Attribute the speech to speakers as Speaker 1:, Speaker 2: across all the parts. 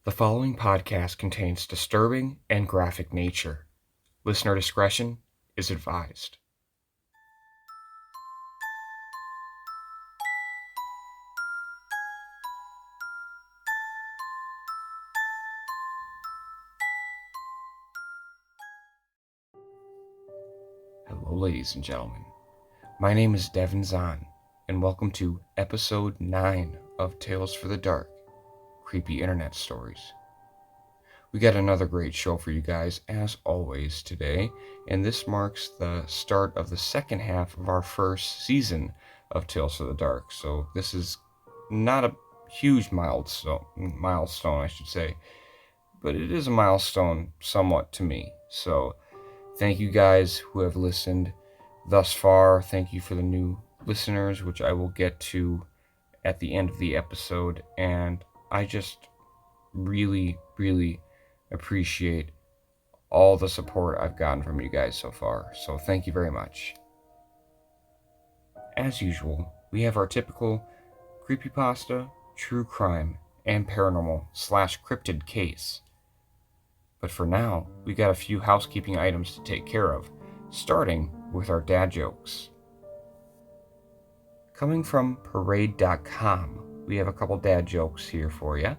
Speaker 1: The following podcast contains disturbing and graphic nature. Listener discretion is advised. Hello, ladies and gentlemen. My name is Devin Zahn, and welcome to episode 9 of Tales for the Dark, Creepy Internet Stories. We got another great show for you guys, as always, today, and this marks the start of the second half of our first season of Tales for the Dark. So this is not a huge milestone, I should say, but it is a milestone somewhat to me. So thank you guys who have listened thus far. Thank you for the new listeners, which I will get to at the end of the episode, and I just really appreciate all the support I've gotten from you guys so far, so thank you very much. As usual, we have our typical creepypasta, true crime, and paranormal / cryptid case. But for now, we got a few housekeeping items to take care of, starting with our dad jokes. Coming from parade.com, we have a couple dad jokes here for you,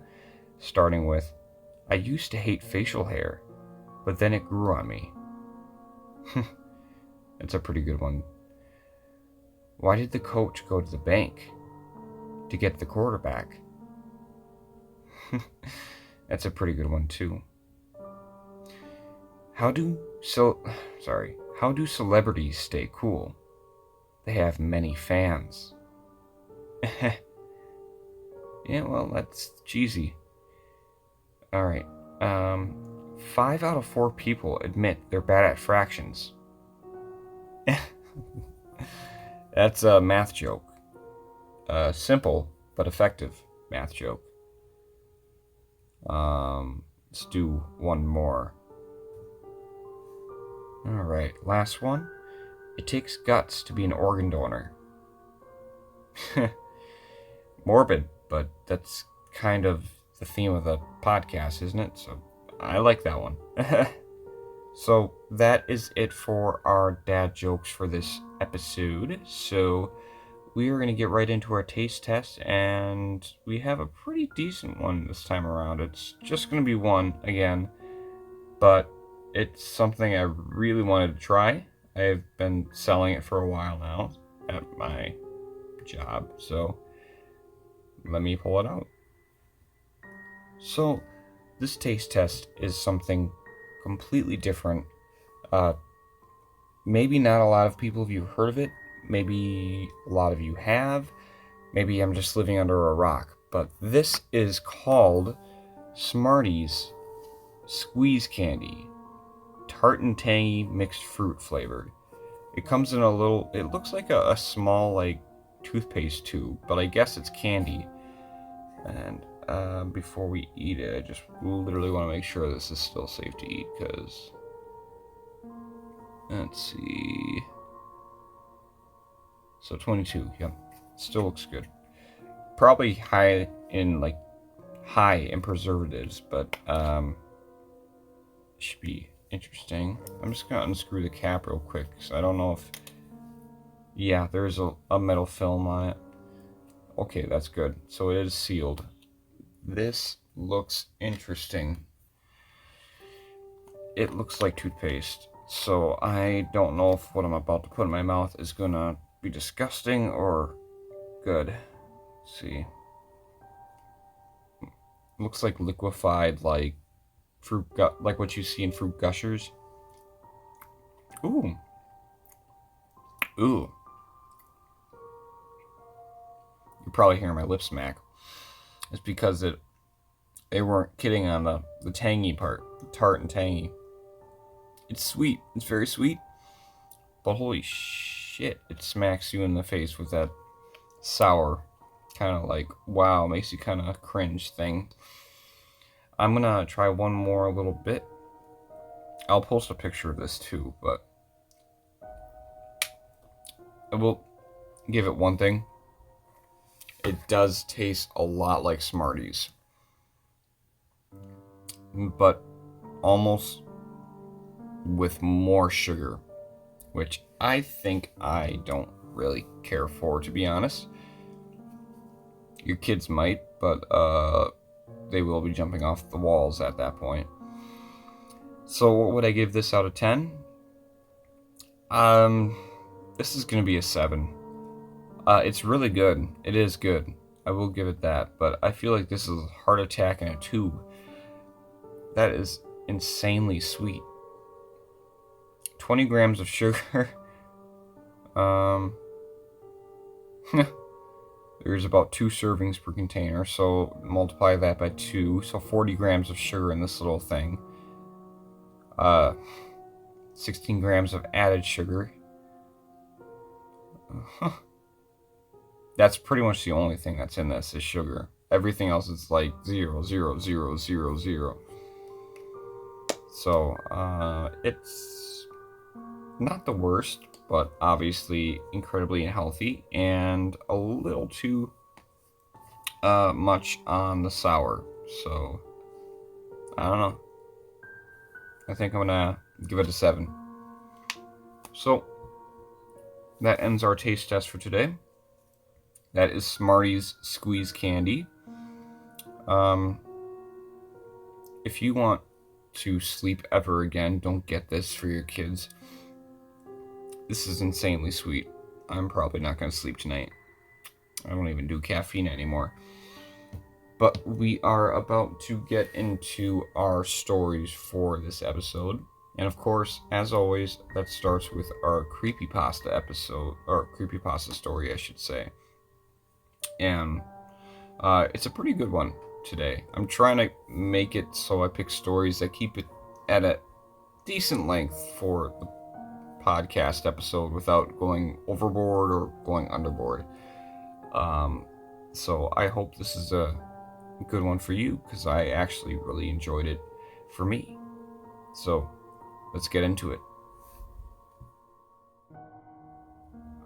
Speaker 1: starting with, I used to hate facial hair, but then it grew on me. That's a pretty good one. Why did the coach go to the bank? To get the quarterback. That's a pretty good one too. How do celebrities stay cool? They have many fans. Yeah, well, that's cheesy. Alright, 5 out of 4 people admit they're bad at fractions. That's a math joke. Simple, but effective math joke. Let's do one more. Alright, last one. It takes guts to be an organ donor. Morbid, but that's kind of the theme of the podcast, isn't it? So I like that one. So that is it for our dad jokes for this episode. So we are going to get right into our taste test, and we have a pretty decent one this time around. It's just going to be one again, but it's something I really wanted to try. I've been selling it for a while now at my job, so let me pull it out. So this taste test is something completely different. Maybe not a lot of people have you heard of it. Maybe a lot of you have. Maybe I'm just living under a rock. But this is called Smarties Squeeze Candy. Tart and tangy mixed fruit flavored. It comes in it looks like a small like toothpaste tube, but I guess it's candy. And before we eat it, I just literally want to make sure this is still safe to eat, because let's see. So 22, yep, still looks good. Probably high in preservatives, but should be interesting. I'm just gonna unscrew the cap real quick, so I don't know if, yeah, there's a metal film on it. Okay, that's good. So it is sealed. This looks interesting. It looks like toothpaste, so I don't know if what I'm about to put in my mouth is gonna be disgusting or good. Let's see. Looks like liquefied, like fruit, like what you see in fruit gushers. Ooh. You're probably hearing my lips smack. It's because they weren't kidding on the tangy part, the tart and tangy. It's sweet. It's very sweet. But holy shit, it smacks you in the face with that sour, kind of like, wow, makes you kind of cringe thing. I'm gonna try one more little bit. I'll post a picture of this too, but I will give it one thing. It does taste a lot like Smarties. but almost with more sugar, which I think I don't really care for, to be honest. Your kids might, but they will be jumping off the walls at that point. So what would I give this out of 10? This is going to be a 7. It's really good. It is good. I will give it that, but I feel like this is a heart attack in a tube. That is insanely sweet. 20 grams of sugar. There's about 2 servings per container, so multiply that by 2, so 40 grams of sugar in this little thing. 16 grams of added sugar. That's pretty much the only thing that's in this is sugar. Everything else is like 0, 0, 0, 0, 0. So, it's not the worst, but obviously incredibly unhealthy and a little too much on the sour. So, I don't know. I think I'm gonna give it a 7. So, that ends our taste test for today. That is Smarties Squeeze Candy. If you want to sleep ever again, don't get this for your kids. This is insanely sweet. I'm probably not going to sleep tonight. I don't even do caffeine anymore. But we are about to get into our stories for this episode. And of course, as always, that starts with our Creepypasta episode, or Creepypasta story, I should say. And it's a pretty good one today. I'm trying to make it so I pick stories that keep it at a decent length for the podcast episode without going overboard or going underboard. So I hope this is a good one for you, because I actually really enjoyed it for me. So let's get into it.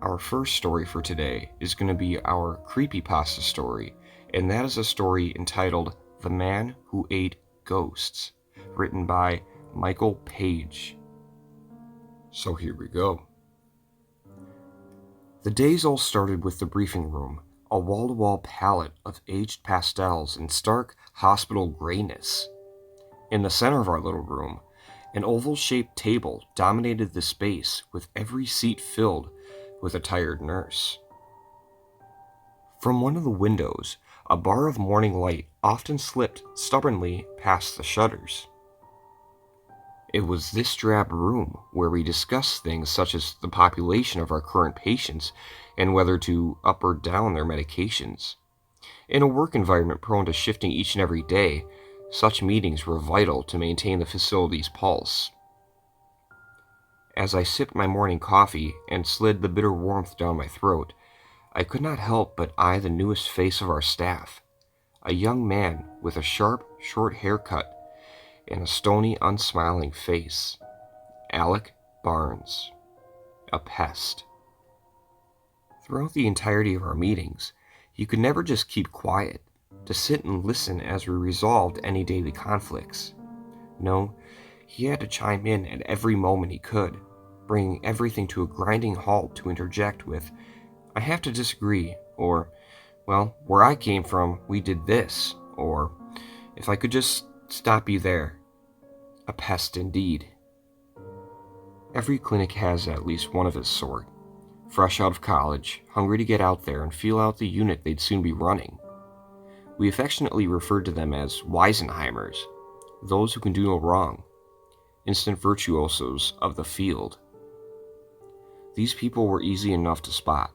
Speaker 1: Our first story for today is going to be our Creepypasta story, and that is a story entitled The Man Who Ate Ghosts, written by Michael Page. So here we go. The days all started with the briefing room, a wall-to-wall palette of aged pastels in stark hospital grayness. In the center of our little room, an oval-shaped table dominated the space, with every seat filled with a tired nurse. From one of the windows, a bar of morning light often slipped stubbornly past the shutters. It was this drab room where we discussed things such as the population of our current patients and whether to up or down their medications. In a work environment prone to shifting each and every day, such meetings were vital to maintain the facility's pulse. As I sipped my morning coffee and slid the bitter warmth down my throat, I could not help but eye the newest face of our staff, a young man with a sharp, short haircut and a stony, unsmiling face. Alec Barnes, a pest. Throughout the entirety of our meetings, he could never just keep quiet, to sit and listen as we resolved any daily conflicts. No, he had to chime in at every moment he could, bringing everything to a grinding halt to interject with, "I have to disagree," or, "Well, where I came from, we did this," or, "If I could just stop you there." A pest indeed. Every clinic has at least one of his sort, fresh out of college, hungry to get out there and feel out the unit they'd soon be running. We affectionately referred to them as Weisenheimers, those who can do no wrong, instant virtuosos of the field. These people were easy enough to spot,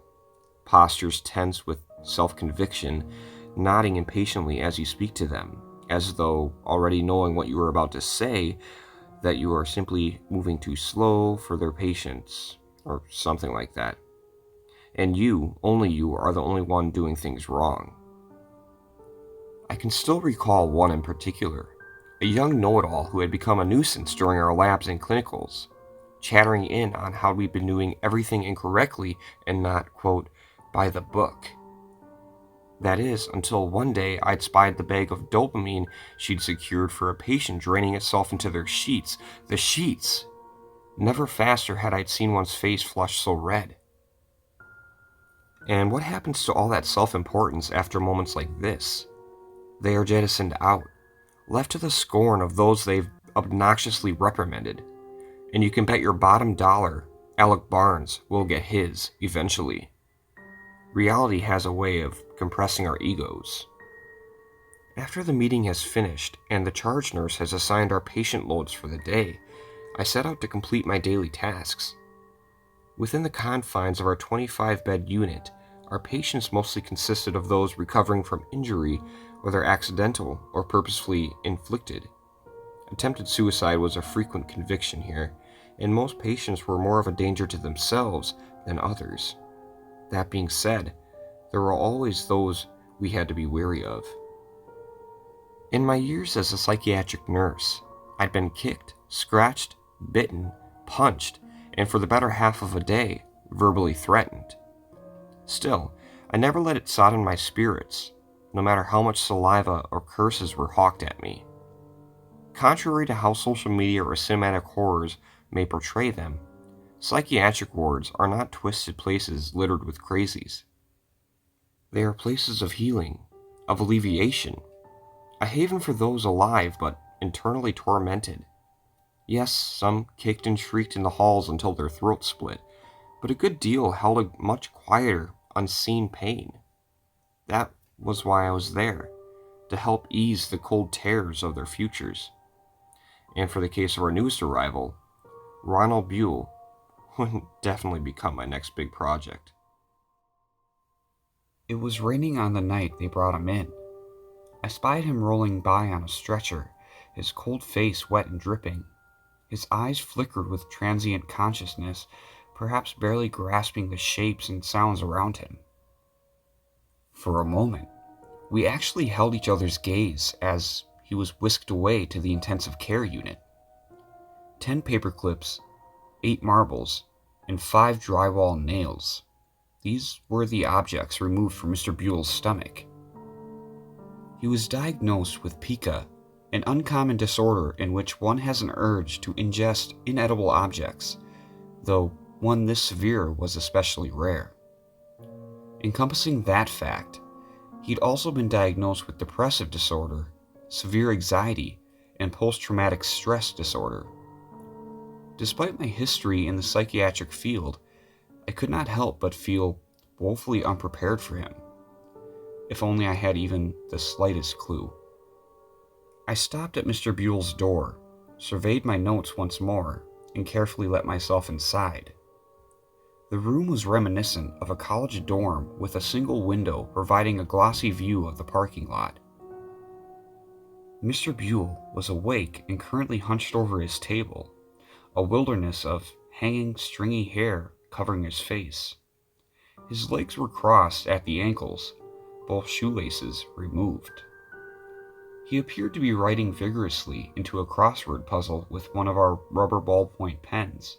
Speaker 1: postures tense with self-conviction, nodding impatiently as you speak to them, as though already knowing what you are about to say, that you are simply moving too slow for their patience, or something like that. And you, only you, are the only one doing things wrong. I can still recall one in particular, a young know-it-all who had become a nuisance during our labs and clinicals, chattering in on how we'd been doing everything incorrectly and not, quote, by the book. That is, until one day I'd spied the bag of dopamine she'd secured for a patient draining itself into their sheets. The sheets! Never faster had I seen one's face flush so red. And what happens to all that self-importance after moments like this? They are jettisoned out, left to the scorn of those they've obnoxiously reprimanded. And you can bet your bottom dollar Alec Barnes will get his eventually. Reality has a way of compressing our egos. After the meeting has finished and the charge nurse has assigned our patient loads for the day, I set out to complete my daily tasks. Within the confines of our 25-bed unit, our patients mostly consisted of those recovering from injury, whether accidental or purposefully inflicted. Attempted suicide was a frequent conviction here, and most patients were more of a danger to themselves than others. That being said, there were always those we had to be wary of. In my years as a psychiatric nurse, I'd been kicked, scratched, bitten, punched, and for the better half of a day, verbally threatened. Still, I never let it sodden my spirits, no matter how much saliva or curses were hawked at me. Contrary to how social media or cinematic horrors may portray them, psychiatric wards are not twisted places littered with crazies. They are places of healing, of alleviation, a haven for those alive but internally tormented. Yes, some kicked and shrieked in the halls until their throats split, but a good deal held a much quieter, unseen pain. That was why I was there, to help ease the cold terrors of their futures. And for the case of our newest arrival, Ronald Buell would definitely become my next big project.
Speaker 2: It was raining on the night they brought him in. I spied him rolling by on a stretcher, his cold face wet and dripping. His eyes flickered with transient consciousness, perhaps barely grasping the shapes and sounds around him. For a moment, we actually held each other's gaze as he was whisked away to the intensive care unit. 10 paper clips, 8 marbles, and 5 drywall nails. These were the objects removed from Mr. Buell's stomach. He was diagnosed with pica, an uncommon disorder in which one has an urge to ingest inedible objects, though one this severe was especially rare. Encompassing that fact, he'd also been diagnosed with depressive disorder, severe anxiety, and post-traumatic stress disorder. Despite my history in the psychiatric field, I could not help but feel woefully unprepared for him. If only I had even the slightest clue. I stopped at Mr. Buell's door, surveyed my notes once more, and carefully let myself inside. The room was reminiscent of a college dorm with a single window providing a glossy view of the parking lot. Mr. Buell was awake and currently hunched over his table, a wilderness of hanging stringy hair covering his face. His legs were crossed at the ankles, both shoelaces removed. He appeared to be writing vigorously into a crossword puzzle with one of our rubber ballpoint pens.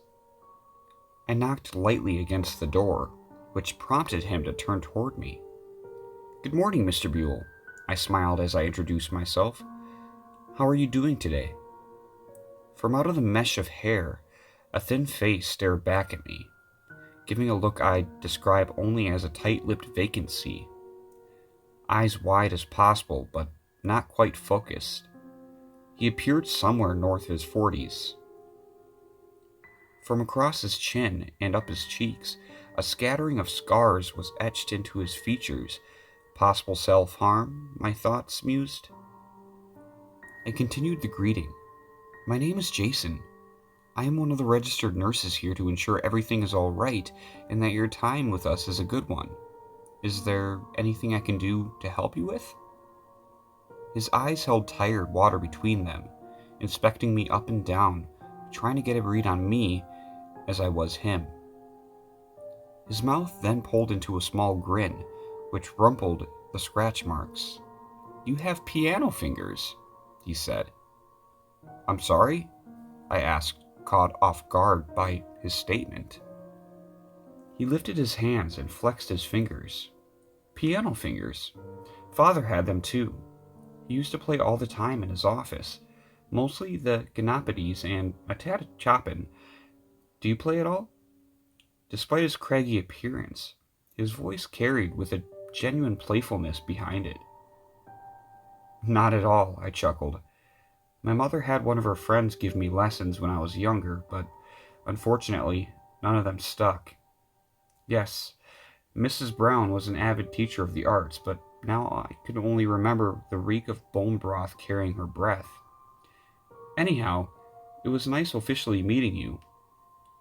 Speaker 2: I knocked lightly against the door, which prompted him to turn toward me. "Good morning, Mr. Buell," I smiled as I introduced myself. "How are you doing today?" From out of the mesh of hair, a thin face stared back at me, giving a look I'd describe only as a tight-lipped vacancy. Eyes wide as possible, but not quite focused. He appeared somewhere north of his 40s. From across his chin and up his cheeks, a scattering of scars was etched into his features. Possible self-harm, my thoughts mused. I continued the greeting. "My name is Jason. I am one of the registered nurses here to ensure everything is all right and that your time with us is a good one. Is there anything I can do to help you with?" His eyes held tired water between them, inspecting me up and down, trying to get a read on me as I was him. His mouth then pulled into a small grin, which rumpled the scratch marks. "You have piano fingers," he said. "I'm sorry?" I asked, caught off guard by his statement. He lifted his hands and flexed his fingers. Piano fingers. Father had them too. He used to play all the time in his office, mostly the Ganopodes and a tad of Chopin. Do you play at all? Despite his craggy appearance, his voice carried with a genuine playfulness behind it. Not at all, I chuckled. My mother had one of her friends give me lessons when I was younger, but unfortunately, none of them stuck. Yes, Mrs. Brown was an avid teacher of the arts, but now I could only remember the reek of bone broth carrying her breath. Anyhow, it was nice officially meeting you.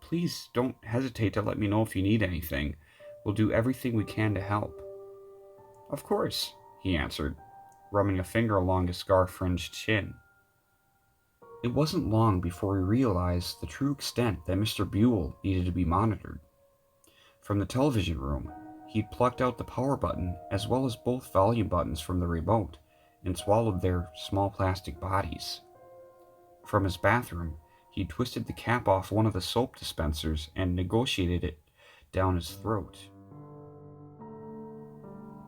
Speaker 2: Please don't hesitate to let me know if you need anything. We'll do everything we can to help. Of course, he answered, rubbing a finger along his scar-fringed chin. It wasn't long before we realized the true extent that Mr. Buell needed to be monitored. From the television room, he'd plucked out the power button as well as both volume buttons from the remote and swallowed their small plastic bodies. From his bathroom, he twisted the cap off one of the soap dispensers and negotiated it down his throat.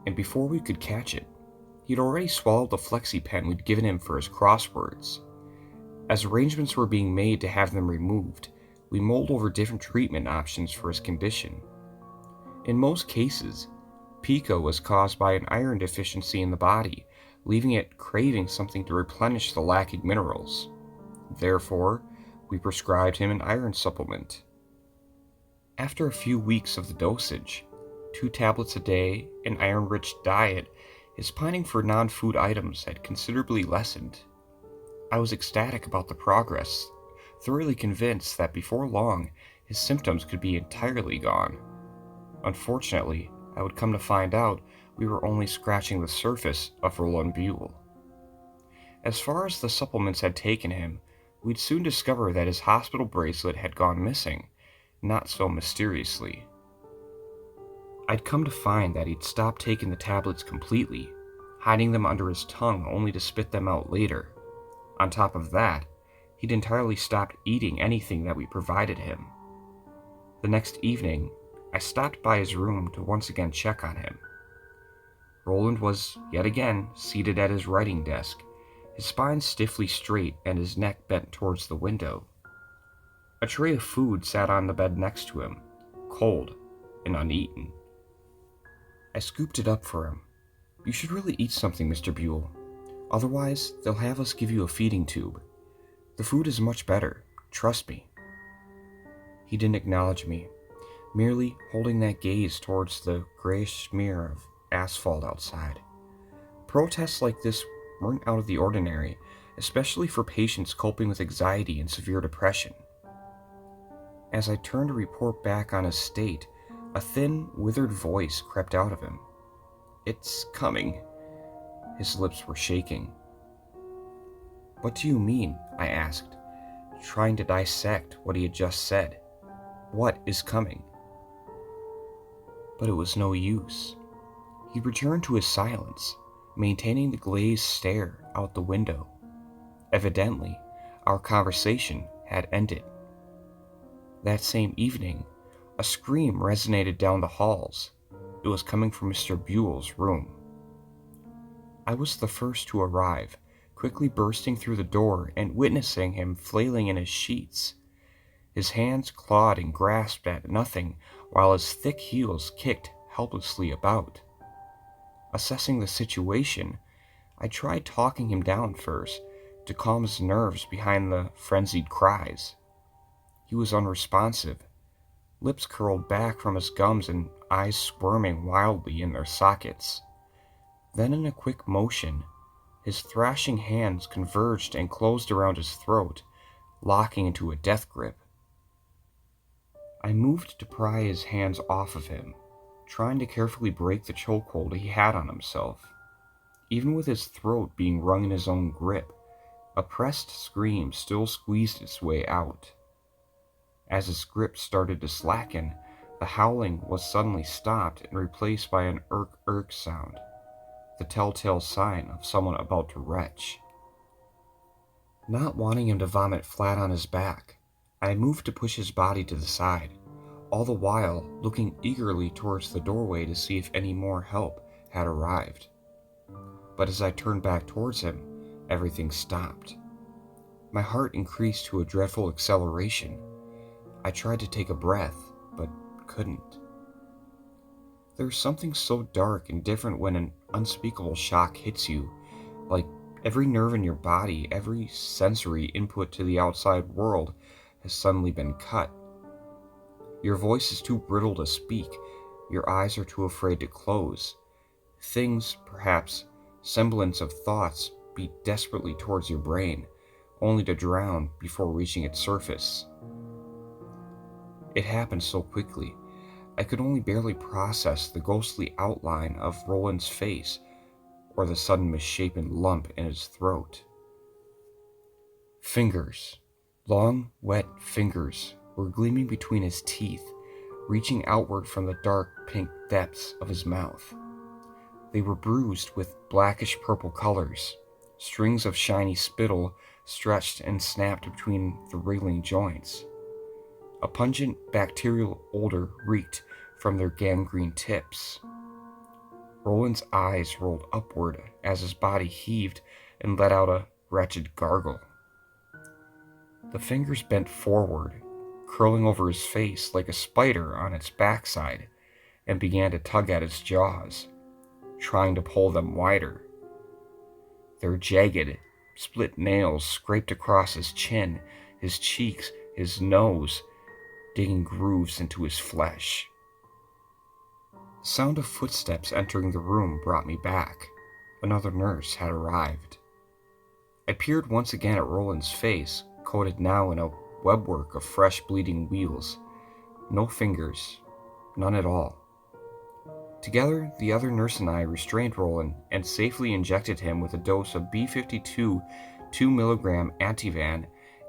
Speaker 1: And before we could catch it, he'd already swallowed the flexi pen we'd given him for his crosswords. As arrangements were being made to have them removed, we mulled over different treatment options for his condition. In most cases, pica was caused by an iron deficiency in the body, leaving it craving something to replenish the lacking minerals. Therefore, we prescribed him an iron supplement. After a few weeks of the dosage, 2 tablets a day, an iron-rich diet, his pining for non-food items had considerably lessened. I was ecstatic about the progress, thoroughly convinced that before long his symptoms could be entirely gone. Unfortunately, I would come to find out we were only scratching the surface of Roland Buell. As far as the supplements had taken him, we'd soon discover that his hospital bracelet had gone missing, not so mysteriously. I'd come to find that he'd stopped taking the tablets completely, hiding them under his tongue only to spit them out later. On top of that, he'd entirely stopped eating anything that we provided him. The next evening, I stopped by his room to once again check on him. Roland was, yet again, seated at his writing desk, his spine stiffly straight and his neck bent towards the window. A tray of food sat on the bed next to him, cold and uneaten. I scooped it up for him. "You should really eat something, Mr. Buell. Otherwise, they'll have us give you a feeding tube. The food is much better, trust me." He didn't acknowledge me, merely holding that gaze towards the grayish smear of asphalt outside. Protests like this weren't out of the ordinary, especially for patients coping with anxiety and severe depression. As I turned to report back on his state, a thin, withered voice crept out of him. "It's coming." His lips were shaking. "What do you mean?" I asked, trying to dissect what he had just said. "What is coming?" But it was no use. He returned to his silence, maintaining the glazed stare out the window. Evidently, our conversation had ended. That same evening, a scream resonated down the halls. It was coming from Mr. Buell's room. I was the first to arrive, quickly bursting through the door and witnessing him flailing in his sheets. His hands clawed and grasped at nothing while his thick heels kicked helplessly about. Assessing the situation, I tried talking him down first to calm his nerves behind the frenzied cries. He was unresponsive, lips curled back from his gums and eyes squirming wildly in their sockets. Then in a quick motion, his thrashing hands converged and closed around his throat, locking into a death grip. I moved to pry his hands off of him, trying to carefully break the chokehold he had on himself. Even with his throat being wrung in his own grip, a pressed scream still squeezed its way out. As his grip started to slacken, the howling was suddenly stopped and replaced by an irk-irk sound, the telltale sign of someone about to retch. Not wanting him to vomit flat on his back, I moved to push his body to the side, all the while looking eagerly towards the doorway to see if any more help had arrived. But as I turned back towards him, everything stopped. My heart increased to a dreadful acceleration. I tried to take a breath, but couldn't. There's something so dark and different when an unspeakable shock hits you, like every nerve in your body, every sensory input to the outside world has suddenly been cut. Your voice is too brittle to speak, your eyes are too afraid to close. Things, perhaps semblance of thoughts, beat desperately towards your brain, only to drown before reaching its surface. It happened so quickly, I could only barely process the ghostly outline of Roland's face or the sudden misshapen lump in his throat. Fingers, long, wet fingers, were gleaming between his teeth, reaching outward from the dark pink depths of his mouth. They were bruised with blackish purple colors. Strings of shiny spittle stretched and snapped between the wriggling joints. A pungent bacterial odor reeked from their gangrene tips. Roland's eyes rolled upward as his body heaved and let out a wretched gargle. The fingers bent forward, curling over his face like a spider on its backside, and began to tug at his jaws, trying to pull them wider. Their jagged, split nails scraped across his chin, his cheeks, his nose, digging grooves into his flesh. The sound of footsteps entering the room brought me back. Another nurse had arrived. I peered once again at Roland's face, coated now in a webwork of fresh bleeding wheals. No fingers, none at all. Together, the other nurse and I restrained Roland and safely injected him with a dose of B52 2mg Ativan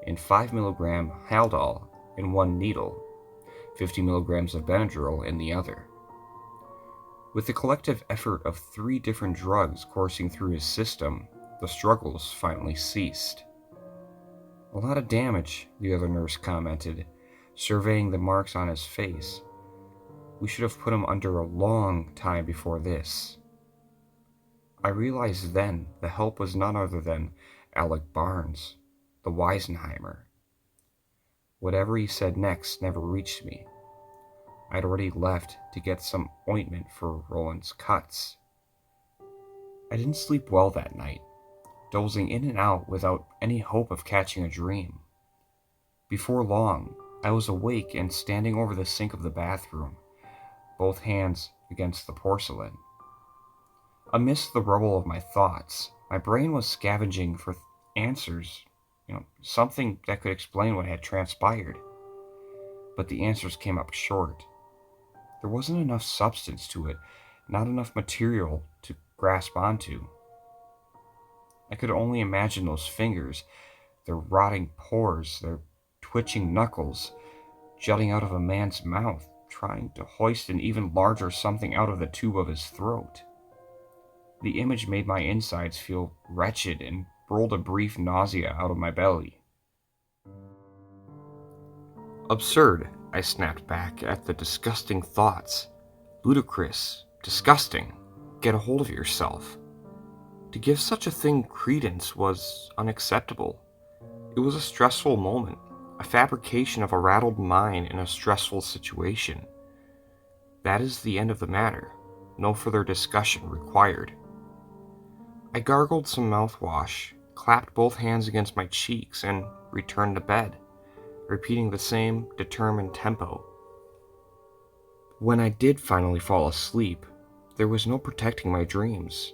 Speaker 1: and 5mg Haldol in one needle, 50 milligrams of Benadryl in the other. With the collective effort of 3 different drugs coursing through his system, the struggles finally ceased. "A lot of damage," the other nurse commented, surveying the marks on his face. "We should have put him under a long time before this." I realized then the help was none other than Alec Barnes, the Weisenheimer. Whatever he said next never reached me. I'd already left to get some ointment for Roland's cuts. I didn't sleep well that night, dozing in and out without any hope of catching a dream. Before long, I was awake and standing over the sink of the bathroom, both hands against the porcelain. Amidst the rubble of my thoughts, my brain was scavenging for answers, something that could explain what had transpired. But the answers came up short. There wasn't enough substance to it, not enough material to grasp onto. I could only imagine those fingers, their rotting pores, their twitching knuckles, jutting out of a man's mouth, trying to hoist an even larger something out of the tube of his throat. The image made my insides feel wretched and rolled a brief nausea out of my belly. "Absurd," I snapped back at the disgusting thoughts. "Ludicrous, disgusting. Get a hold of yourself." To give such a thing credence was unacceptable. It was a stressful moment, a fabrication of a rattled mind in a stressful situation. That is the end of the matter. No further discussion required. I gargled some mouthwash, clapped both hands against my cheeks, and returned to bed, repeating the same determined tempo. When I did finally fall asleep, there was no protecting my dreams.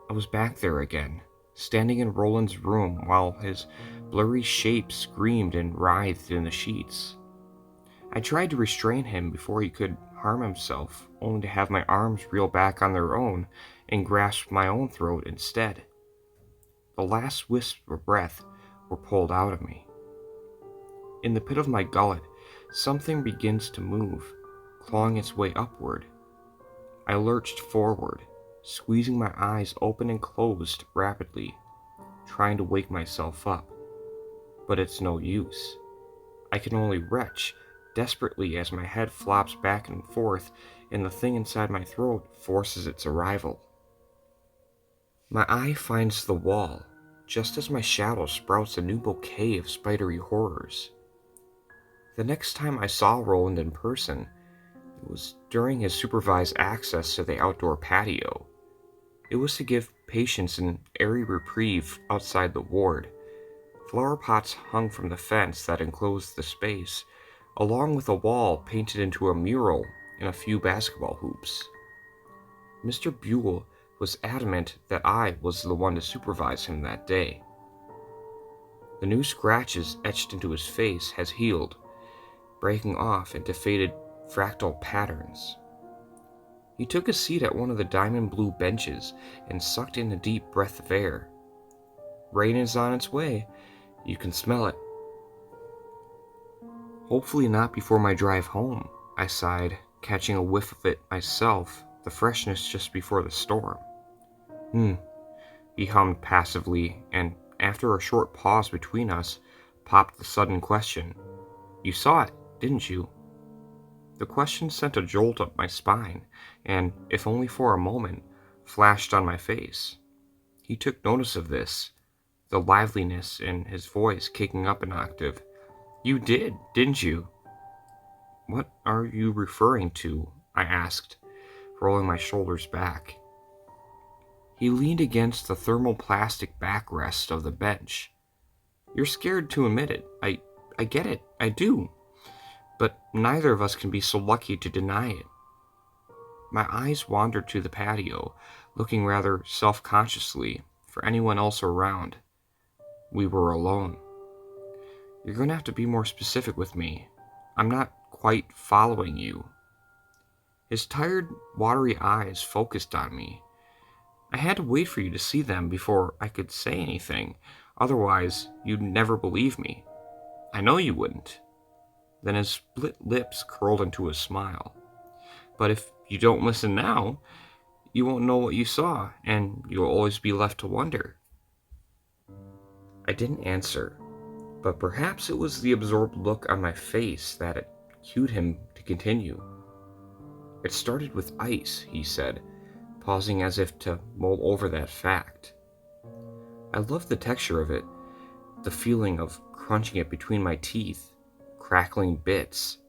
Speaker 1: I was back there again, standing in Roland's room while his blurry shape screamed and writhed in the sheets. I tried to restrain him before he could harm himself, only to have my arms reel back on their own and grasp my own throat instead. The last wisps of breath were pulled out of me. In the pit of my gullet, something begins to move, clawing its way upward. I lurched forward, squeezing my eyes open and closed rapidly, trying to wake myself up. But it's no use. I can only retch, desperately as my head flops back and forth and the thing inside my throat forces its arrival. My eye finds the wall, just as my shadow sprouts a new bouquet of spidery horrors. The next time I saw Roland in person, it was during his supervised access to the outdoor patio. It was to give patients an airy reprieve outside the ward. Flower pots hung from the fence that enclosed the space, along with a wall painted into a mural and a few basketball hoops. Mr. Buell was adamant that I was the one to supervise him that day. The new scratches etched into his face has healed, breaking off into faded fractal patterns. He took a seat at one of the diamond blue benches and sucked in a deep breath of air. Rain is on its way. You can smell it. Hopefully not before my drive home, I sighed, catching a whiff of it myself, the freshness just before the storm. He hummed passively, and after a short pause between us, popped the sudden question. You saw it, didn't you? The question sent a jolt up my spine, and, if only for a moment, flashed on my face. He took notice of this, the liveliness in his voice kicking up an octave. You did, didn't you? What are you referring to? I asked, rolling my shoulders back. He leaned against the thermoplastic backrest of the bench. You're scared to admit it. I get it. I do. But neither of us can be so lucky to deny it. My eyes wandered to the patio, looking rather self-consciously for anyone else around. We were alone. You're going to have to be more specific with me. I'm not quite following you. His tired, watery eyes focused on me. I had to wait for you to see them before I could say anything. Otherwise, you'd never believe me. I know you wouldn't. Then his split lips curled into a smile. But if you don't listen now, you won't know what you saw, and you'll always be left to wonder. I didn't answer, but perhaps it was the absorbed look on my face that cued him to continue. It started with ice, he said, pausing as if to mull over that fact. I loved the texture of it, the feeling of crunching it between my teeth, crackling bits.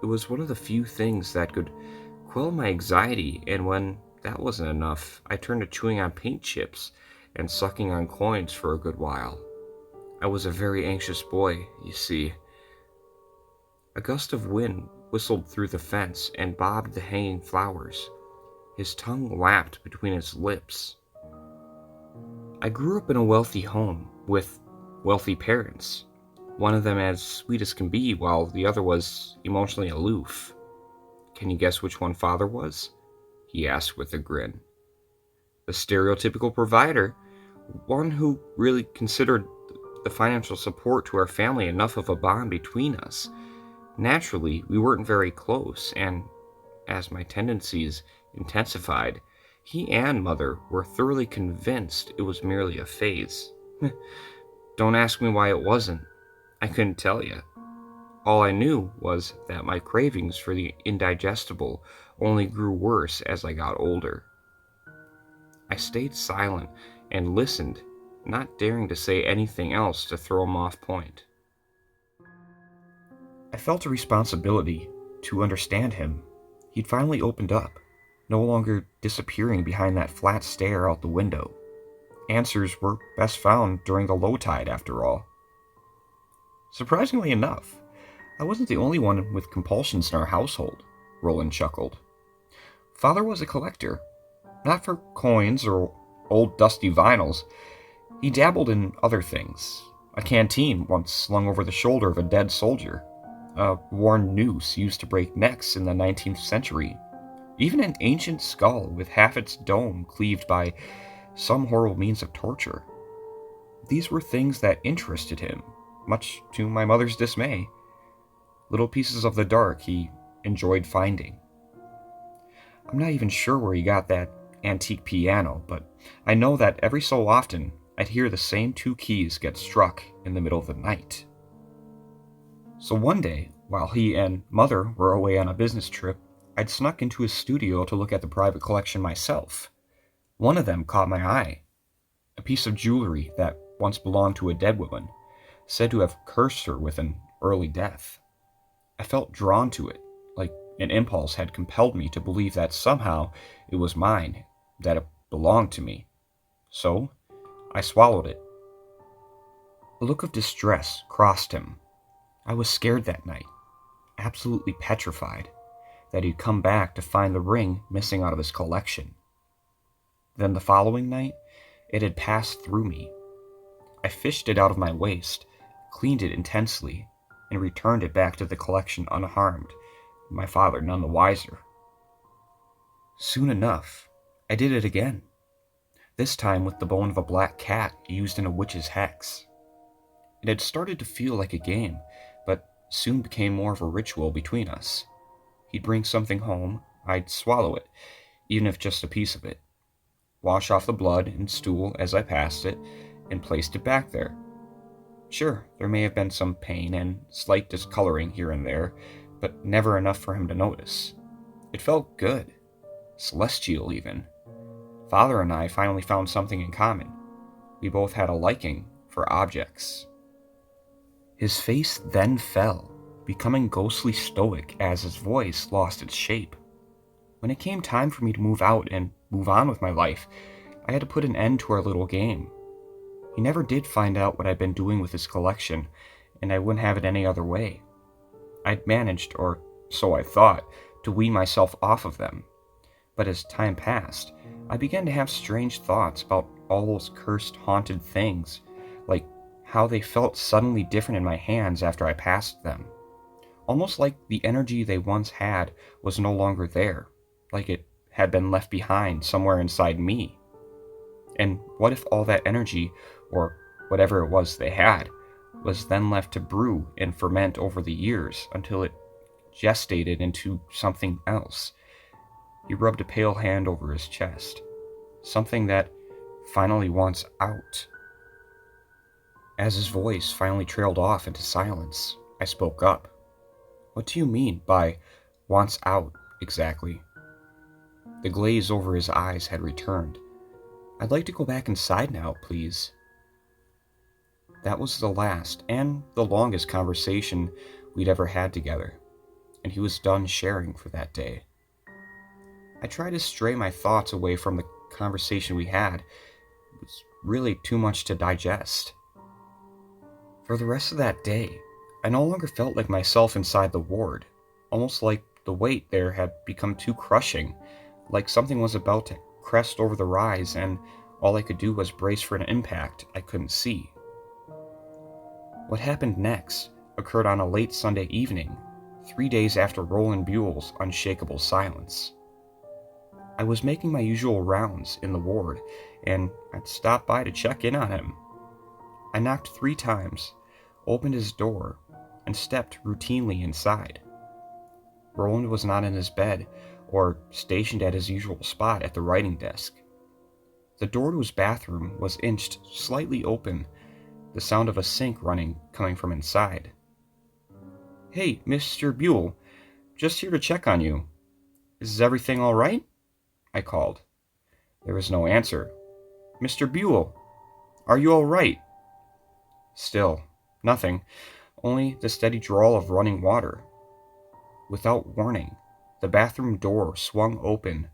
Speaker 1: It was one of the few things that could quell my anxiety, and when that wasn't enough, I turned to chewing on paint chips and sucking on coins for a good while. I was a very anxious boy, you see. A gust of wind whistled through the fence and bobbed the hanging flowers. His tongue lapped between his lips. I grew up in a wealthy home with wealthy parents, one of them as sweet as can be while the other was emotionally aloof. Can you guess which one father was? He asked with a grin. The stereotypical provider, one who really considered the financial support to our family enough of a bond between us. Naturally, we weren't very close, and as my tendencies intensified, he and Mother were thoroughly convinced it was merely a phase. Don't ask me why it wasn't. I couldn't tell you. All I knew was that my cravings for the indigestible only grew worse as I got older. I stayed silent and listened, not daring to say anything else to throw him off point. I felt a responsibility to understand him. He'd finally opened up, no longer disappearing behind that flat stare out the window. Answers were best found during the low tide, after all. Surprisingly enough, I wasn't the only one with compulsions in our household, Roland chuckled. Father was a collector, not for coins or old dusty vinyls. He dabbled in other things. A canteen once slung over the shoulder of a dead soldier, a worn noose used to break necks in the 19th century, even an ancient skull with half its dome cleaved by some horrible means of torture. These were things that interested him, much to my mother's dismay. Little pieces of the dark he enjoyed finding. I'm not even sure where he got that antique piano, but I know that every so often I'd hear the same two keys get struck in the middle of the night. So one day,
Speaker 2: While he and Mother were away on a business trip, I'd snuck into his studio to look at the private collection myself. One of them caught my eye, a piece of jewelry that once belonged to a dead woman, said to have cursed her with an early death. I felt drawn to it, like an impulse had compelled me to believe that somehow it was mine, that it belonged to me. So, I swallowed it. A look of distress crossed him. I was scared that night, absolutely petrified, that he'd come back to find the ring missing out of his collection. Then the following night, it had passed through me. I fished it out of my waist, cleaned it intensely, and returned it back to the collection unharmed, my father none the wiser. Soon enough, I did it again, this time with the bone of a black cat used in a witch's hex. It had started to feel like a game, but soon became more of a ritual between us. He'd bring something home, I'd swallow it, even if just a piece of it, wash off the blood and stool as I passed it, and placed it back there. Sure, there may have been some pain and slight discoloring here and there, but never enough for him to notice. It felt good, celestial even. Father and I finally found something in common. We both had a liking for objects. His face then fell, becoming ghostly stoic as his voice lost its shape. When it came time for me to move out and move on with my life, I had to put an end to our little game. He never did find out what I'd been doing with his collection, and I wouldn't have it any other way. I'd managed, or so I thought, to wean myself off of them. But as time passed, I began to have strange thoughts about all those cursed, haunted things, like how they felt suddenly different in my hands after I passed them. Almost like the energy they once had was no longer there, like it had been left behind somewhere inside me. And what if all that energy, or whatever it was they had, was then left to brew and ferment over the years until it gestated into something else? He rubbed a pale hand over his chest. Something that finally wants out. As his voice finally trailed off into silence, I spoke up. What do you mean by wants out, exactly? The glaze over his eyes had returned. I'd like to go back inside now, please. That was the last and the longest conversation we'd ever had together, and he was done sharing for that day. I tried to stray my thoughts away from the conversation we had. It was really too much to digest. For the rest of that day, I no longer felt like myself inside the ward, almost like the weight there had become too crushing, like something was about to crest over the rise, and all I could do was brace for an impact I couldn't see. What happened next occurred on a late Sunday evening, 3 days after Roland Buell's unshakable silence. I was making my usual rounds in the ward, and I'd stopped by to check in on him. I knocked 3 times, opened his door, and stepped routinely inside. Roland was not in his bed or stationed at his usual spot at the writing desk. The door to his bathroom was inched slightly open, the sound of a sink running coming from inside. "Hey, Mr. Buell, just here to check on you. Is everything all right?" I called. There was no answer. "Mr. Buell, are you all right?" Still, nothing, only the steady drawl of running water. Without warning, the bathroom door swung open,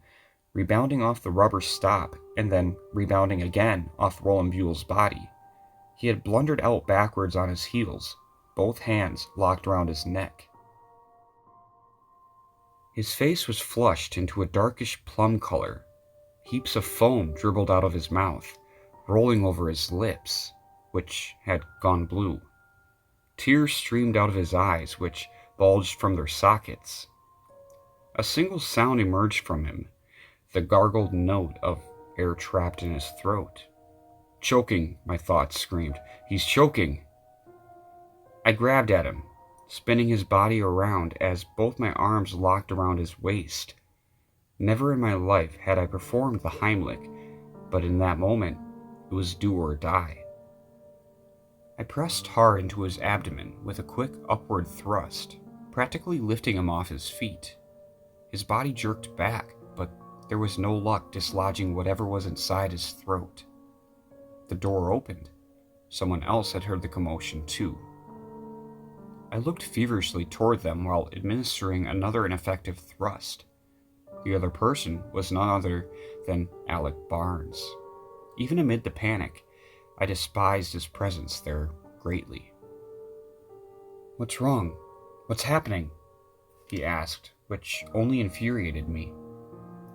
Speaker 2: rebounding off the rubber stop and then rebounding again off Roland Buell's body. He had blundered out backwards on his heels, both hands locked around his neck. His face was flushed into a darkish plum color. Heaps of foam dribbled out of his mouth, rolling over his lips, which had gone blue. Tears streamed out of his eyes, which bulged from their sockets. A single sound emerged from him, the gargled note of air trapped in his throat. Choking, my thoughts screamed. He's choking! I grabbed at him, spinning his body around as both my arms locked around his waist. Never in my life had I performed the Heimlich, but in that moment, it was do or die. I pressed hard into his abdomen with a quick upward thrust, practically lifting him off his feet. His body jerked back, but there was no luck dislodging whatever was inside his throat. The door opened. Someone else had heard the commotion too. I looked feverishly toward them while administering another ineffective thrust. The other person was none other than Alec Barnes. Even amid the panic, I despised his presence there greatly. "What's wrong? What's happening?" he asked, which only infuriated me.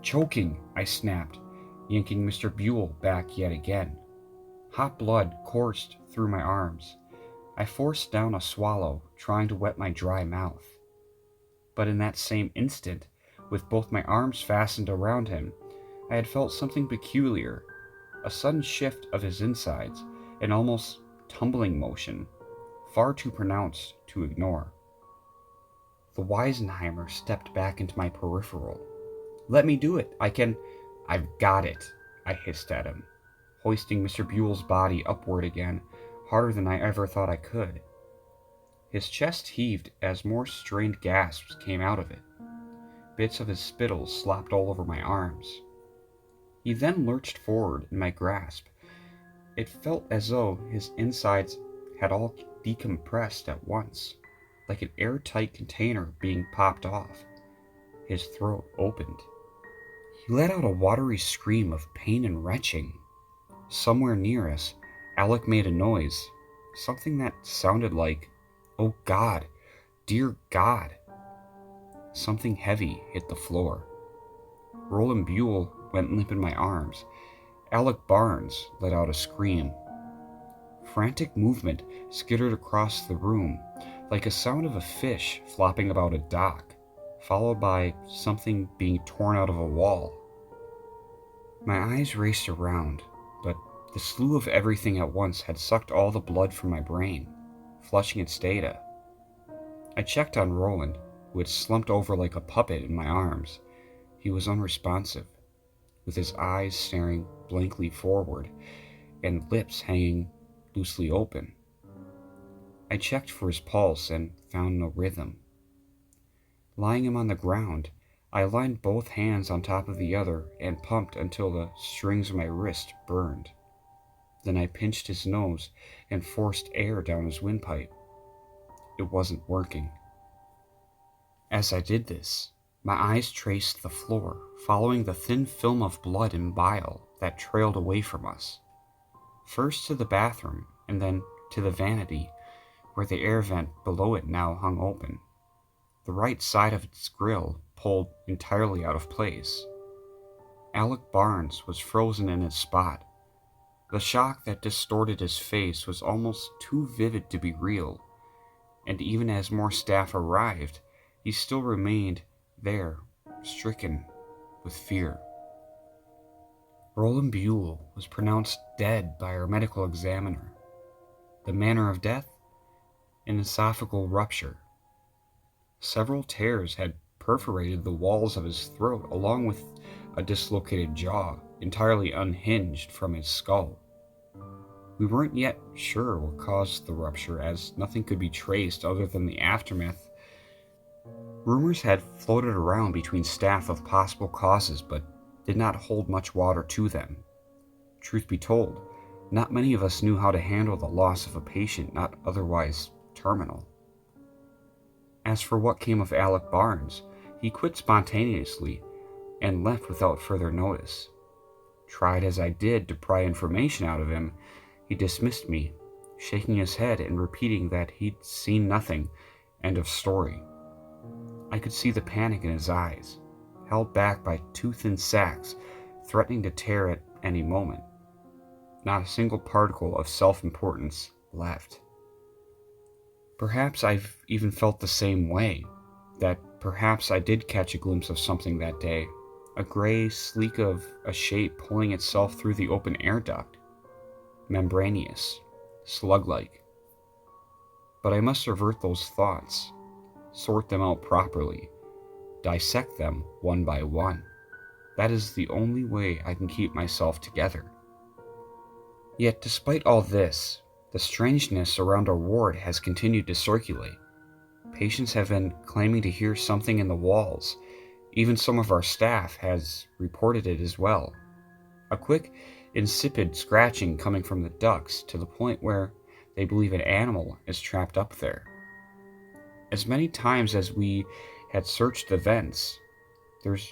Speaker 2: "Choking," I snapped, yanking Mr. Buell back yet again. Hot blood coursed through my arms. I forced down a swallow, trying to wet my dry mouth. But in that same instant, with both my arms fastened around him, I had felt something peculiar, a sudden shift of his insides, an almost tumbling motion, far too pronounced to ignore. The Weisenheimer stepped back into my peripheral. "Let me do it. I've got it," I hissed at him, hoisting Mr. Buell's body upward again, harder than I ever thought I could. His chest heaved as more strained gasps came out of it. Bits of his spittle slopped all over my arms. He then lurched forward in my grasp. It felt as though his insides had all decompressed at once, like an airtight container being popped off. His throat opened. He let out a watery scream of pain and retching. Somewhere near us, Alec made a noise, something that sounded like, "Oh God, dear God." Something heavy hit the floor. Roland Buell went limp in my arms. Alec Barnes let out a scream. Frantic movement skittered across the room, like a sound of a fish flopping about a dock, followed by something being torn out of a wall. My eyes raced around, but the slew of everything at once had sucked all the blood from my brain, flushing its data. I checked on Roland, who had slumped over like a puppet in my arms. He was unresponsive, with his eyes staring blankly forward and lips hanging loosely open. I checked for his pulse and found no rhythm. Lying him on the ground, I aligned both hands on top of the other and pumped until the strings of my wrist burned. Then I pinched his nose and forced air down his windpipe. It wasn't working. As I did this, my eyes traced the floor, following the thin film of blood and bile that trailed away from us. First to the bathroom, and then to the vanity, where the air vent below it now hung open. The right side of its grill pulled entirely out of place. Alec Barnes was frozen in his spot. The shock that distorted his face was almost too vivid to be real, and even as more staff arrived, he still remained there, stricken with fear. Roland Buell was pronounced dead by our medical examiner. The manner of death? An esophageal rupture. Several tears had perforated the walls of his throat, along with a dislocated jaw, entirely unhinged from his skull. We weren't yet sure what caused the rupture, as nothing could be traced other than the aftermath. Rumors had floated around between staff of possible causes, but did not hold much water to them. Truth be told, not many of us knew how to handle the loss of a patient not otherwise terminal. As for what came of Alec Barnes, he quit spontaneously and left without further notice. Tried as I did to pry information out of him, he dismissed me, shaking his head and repeating that he'd seen nothing. End of story. I could see the panic in his eyes, held back by two thin sacs threatening to tear at any moment. Not a single particle of self-importance left. Perhaps I've even felt the same way, that perhaps I did catch a glimpse of something that day, a gray sleek of a shape pulling itself through the open air duct, membranous, slug-like. But I must avert those thoughts, sort them out properly, dissect them one by one. That is the only way I can keep myself together. Yet despite all this, the strangeness around our ward has continued to circulate. Patients have been claiming to hear something in the walls. Even some of our staff has reported it as well. A quick, insipid scratching coming from the ducts to the point where they believe an animal is trapped up there. As many times as we had searched the vents, there's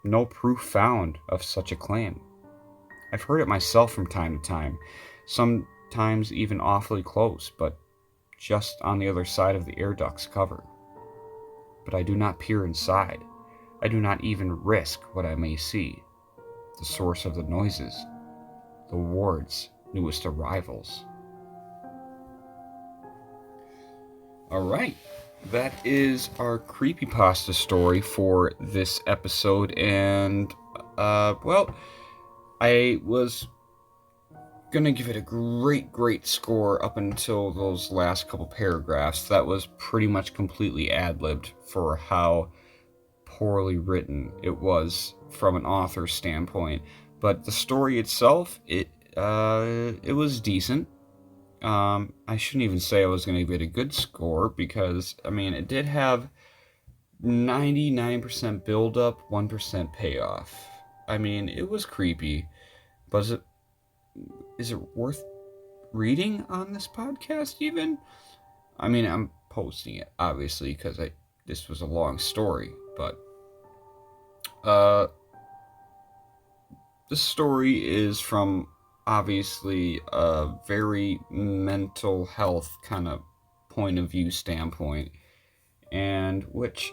Speaker 2: no proof found of such a claim. I've heard it myself from time to time, sometimes even awfully close, but just on the other side of the air duct's cover. But I do not peer inside. I do not even risk what I may see. The source of the noises, the ward's newest arrivals. Alright, that is our creepypasta story for this episode, and, well, I was gonna give it a great score up until those last couple paragraphs. That was pretty much completely ad-libbed for how poorly written it was from an author's standpoint. But the story itself, it was decent. I shouldn't even say I was going to give it a good score because, I mean, it did have 99% build-up, 1% payoff. I mean, it was creepy, but is it worth reading on this podcast even? I mean, I'm posting it, obviously, because this was a long story, but this story is from obviously a very mental health kind of point of view standpoint, and which,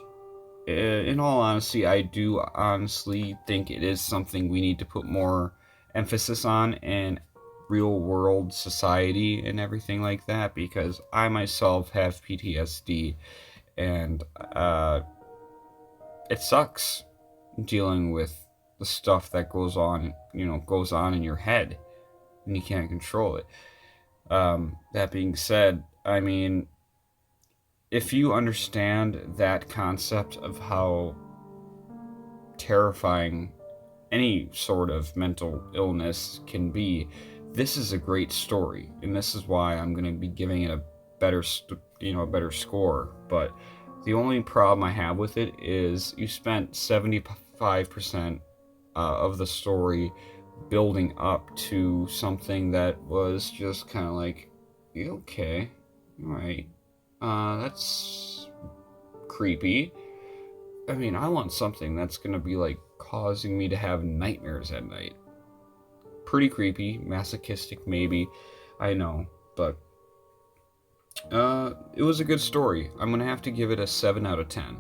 Speaker 2: in all honesty, I do honestly think it is something we need to put more emphasis on in real world society and everything like that, because I myself have PTSD, and it sucks dealing with the stuff that goes on in your head and you can't control it. That being said, I mean, if you understand that concept of how terrifying any sort of mental illness can be, this is a great story, and this is why I'm going to be giving it a better score. But the only problem I have with it is you spent 75% of the story building up to something that was just kind of like, okay, alright, that's creepy. I mean, I want something that's gonna be like causing me to have nightmares at night. Pretty creepy, masochistic maybe, I know, but it was a good story. I'm gonna have to give it a 7 out of 10.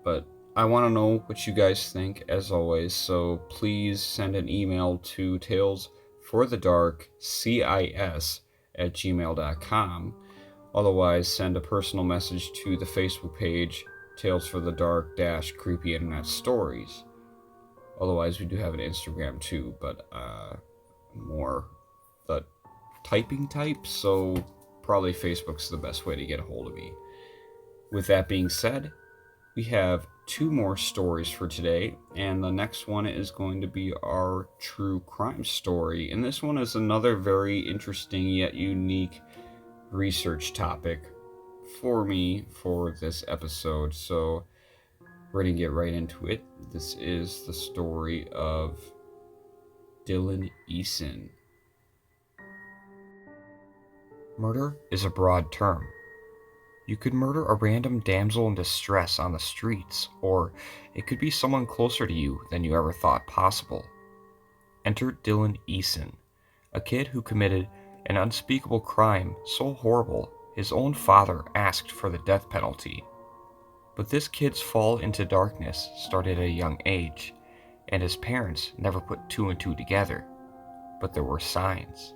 Speaker 2: But I want to know what you guys think, as always, so please send an email to talesforthedarkcis@gmail.com. Otherwise, send a personal message to the Facebook page, Tales for the Dark - Creepy Internet Stories. Otherwise, we do have an Instagram too, but more the typing type, so probably Facebook's the best way to get a hold of me. With that being said, we have 2 more stories for today, and the next one is going to be our true crime story, and this one is another very interesting yet unique research topic for me for this episode, so we're going to get right into it. This is the story of Dylan Eason. Murder is a broad term. You could murder a random damsel in distress on the streets, or it could be someone closer to you than you ever thought possible. Enter Dylan Eason, a kid who committed an unspeakable crime so horrible his own father asked for the death penalty. But this kid's fall into darkness started at a young age, and his parents never put 2 and 2 together, but there were signs.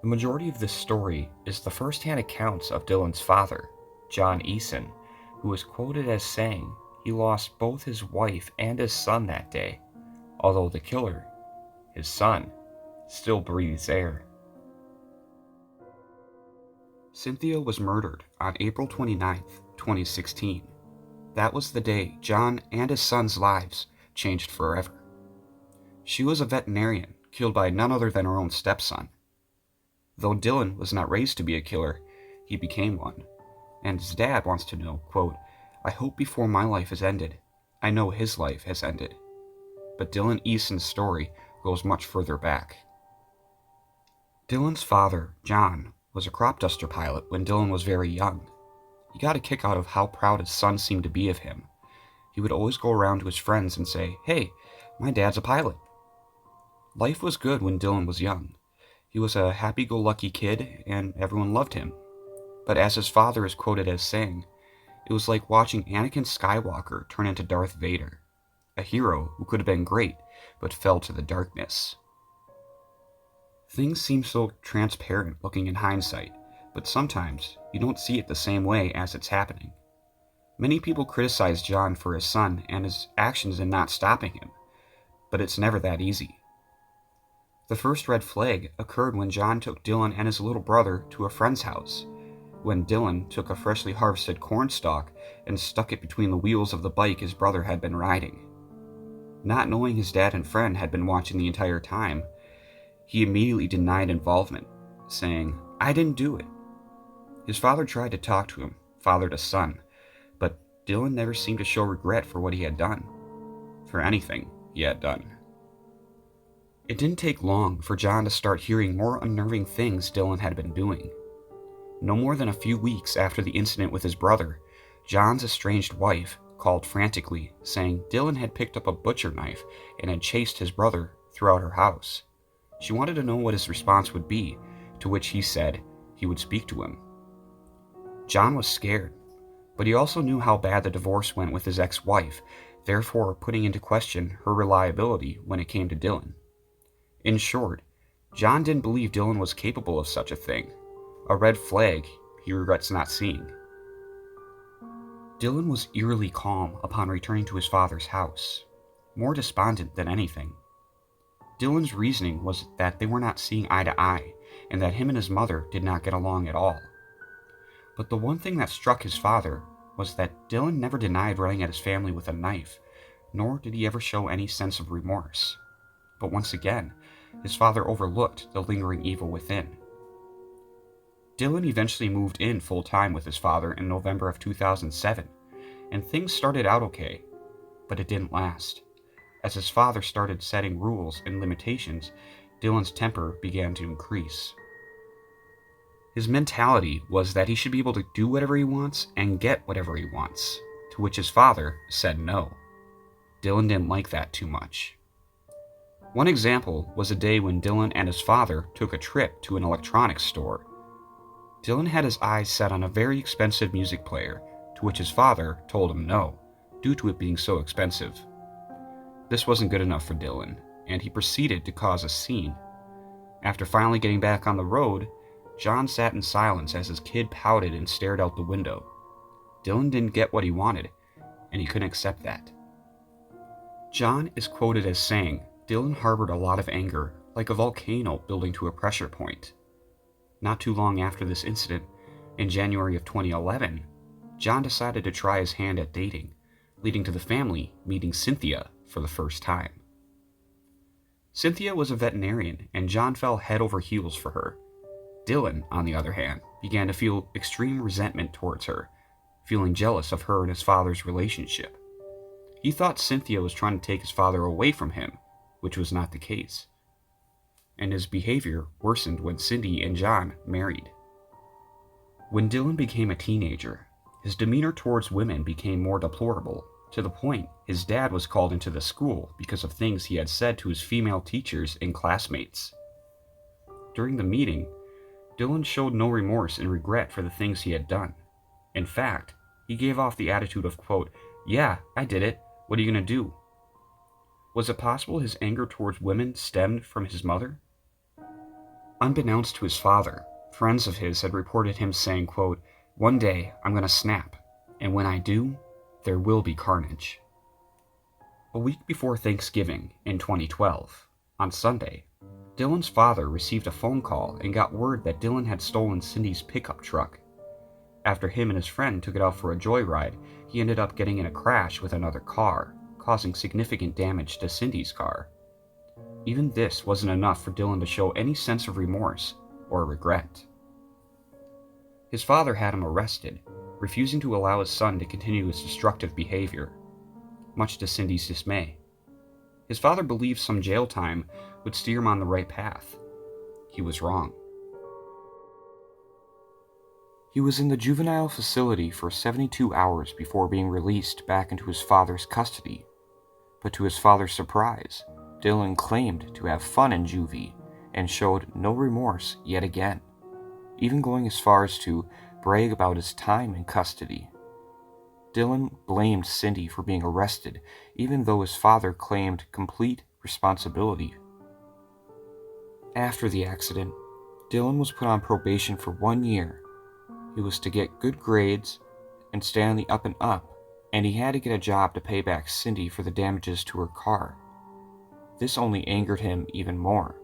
Speaker 2: The majority of this story is the first-hand accounts of Dylan's father, John Eason, who is quoted as saying he lost both his wife and his son that day, although the killer, his son, still breathes air. Cynthia was murdered on April 29th, 2016. That was the day John and his son's lives changed forever. She was a veterinarian, killed by none other than her own stepson. Though Dylan was not raised to be a killer, he became one. And his dad wants to know, quote, "I hope before my life is ended, I know his life has ended." But Dylan Eason's story goes much further back. Dylan's father, John, was a crop duster pilot when Dylan was very young. He got a kick out of how proud his son seemed to be of him. He would always go around to his friends and say, "Hey, my dad's a pilot." Life was good when Dylan was young. He was a happy-go-lucky kid and everyone loved him. But as his father is quoted as saying, it was like watching Anakin Skywalker turn into Darth Vader, a hero who could have been great but fell to the darkness. Things seem so transparent looking in hindsight, but sometimes you don't see it the same way as it's happening. Many people criticize John for his son and his actions in not stopping him, but it's never that easy. The first red flag occurred when John took Dylan and his little brother to a friend's house, when Dylan took a freshly harvested corn stalk and stuck it between the wheels of the bike his brother had been riding. Not knowing his dad and friend had been watching the entire time, he immediately denied involvement, saying, "I didn't do it." His father tried to talk to him, father to son, but Dylan never seemed to show regret for what he had done, for anything he had done. It didn't take long for John to start hearing more unnerving things Dylan had been doing. No more than a few weeks after the incident with his brother, John's estranged wife called frantically, saying Dylan had picked up a butcher knife and had chased his brother throughout her house. She wanted to know what his response would be, to which he said he would speak to him. John was scared, but he also knew how bad the divorce went with his ex-wife, therefore putting into question her reliability when it came to Dylan. In short, John didn't believe Dylan was capable of such a thing, a red flag he regrets not seeing. Dylan was eerily calm upon returning to his father's house, more despondent than anything. Dylan's reasoning was that they were not seeing eye to eye, and that him and his mother did not get along at all. But the one thing that struck his father was that Dylan never denied running at his family with a knife, nor did he ever show any sense of remorse. But once again, his father overlooked the lingering evil within. Dylan eventually moved in full-time with his father in November of 2007, and things started out okay, but it didn't last. As his father started setting rules and limitations, Dylan's temper began to increase. His mentality was that he should be able to do whatever he wants and get whatever he wants, to which his father said no. Dylan didn't like that too much. One example was a day when Dylan and his father took a trip to an electronics store. Dylan had his eyes set on a very expensive music player, to which his father told him no, due to it being so expensive. This wasn't good enough for Dylan, and he proceeded to cause a scene. After finally getting back on the road, John sat in silence as his kid pouted and stared out the window. Dylan didn't get what he wanted, and he couldn't accept that. John is quoted as saying, Dylan harbored a lot of anger, like a volcano building to a pressure point. Not too long after this incident, in January of 2011, John decided to try his hand at dating, leading to the family meeting Cynthia for the first time. Cynthia was a veterinarian, and John fell head over heels for her. Dylan, on the other hand, began to feel extreme resentment towards her, feeling jealous of her and his father's relationship. He thought Cynthia was trying to take his father away from him, which was not the case. And his behavior worsened when Cindy and John married. When Dylan became a teenager, his demeanor towards women became more deplorable, to the point his dad was called into the school because of things he had said to his female teachers and classmates. During the meeting, Dylan showed no remorse and regret for the things he had done. In fact, he gave off the attitude of, quote, "Yeah, I did it. What are you going to do?" Was it possible his anger towards women stemmed from his mother? Unbeknownst to his father, friends of his had reported him saying, quote, "One day I'm going to snap, and when I do, there will be carnage." A week before Thanksgiving in 2012, on Sunday, Dylan's father received a phone call and got word that Dylan had stolen Cindy's pickup truck. After him and his friend took it out for a joyride, he ended up getting in a crash with another car, causing significant damage to Cindy's car. Even this wasn't enough for Dylan to show any sense of remorse or regret. His father had him arrested, refusing to allow his son to continue his destructive behavior, much to Cindy's dismay. His father believed some jail time would steer him on the right path. He was wrong.
Speaker 1: He was in the juvenile facility for 72 hours before being released back into his father's custody. But to his father's surprise, Dylan claimed to have fun in juvie and showed no remorse yet again, even going as far as to brag about his time in custody. Dylan blamed Cindy for being arrested, even though his father claimed complete responsibility. After the accident, Dylan was put on probation for 1 year. He was to get good grades and stay on the up and up, and he had to get a job to pay back Cindy for the damages to her car. This only angered him even more.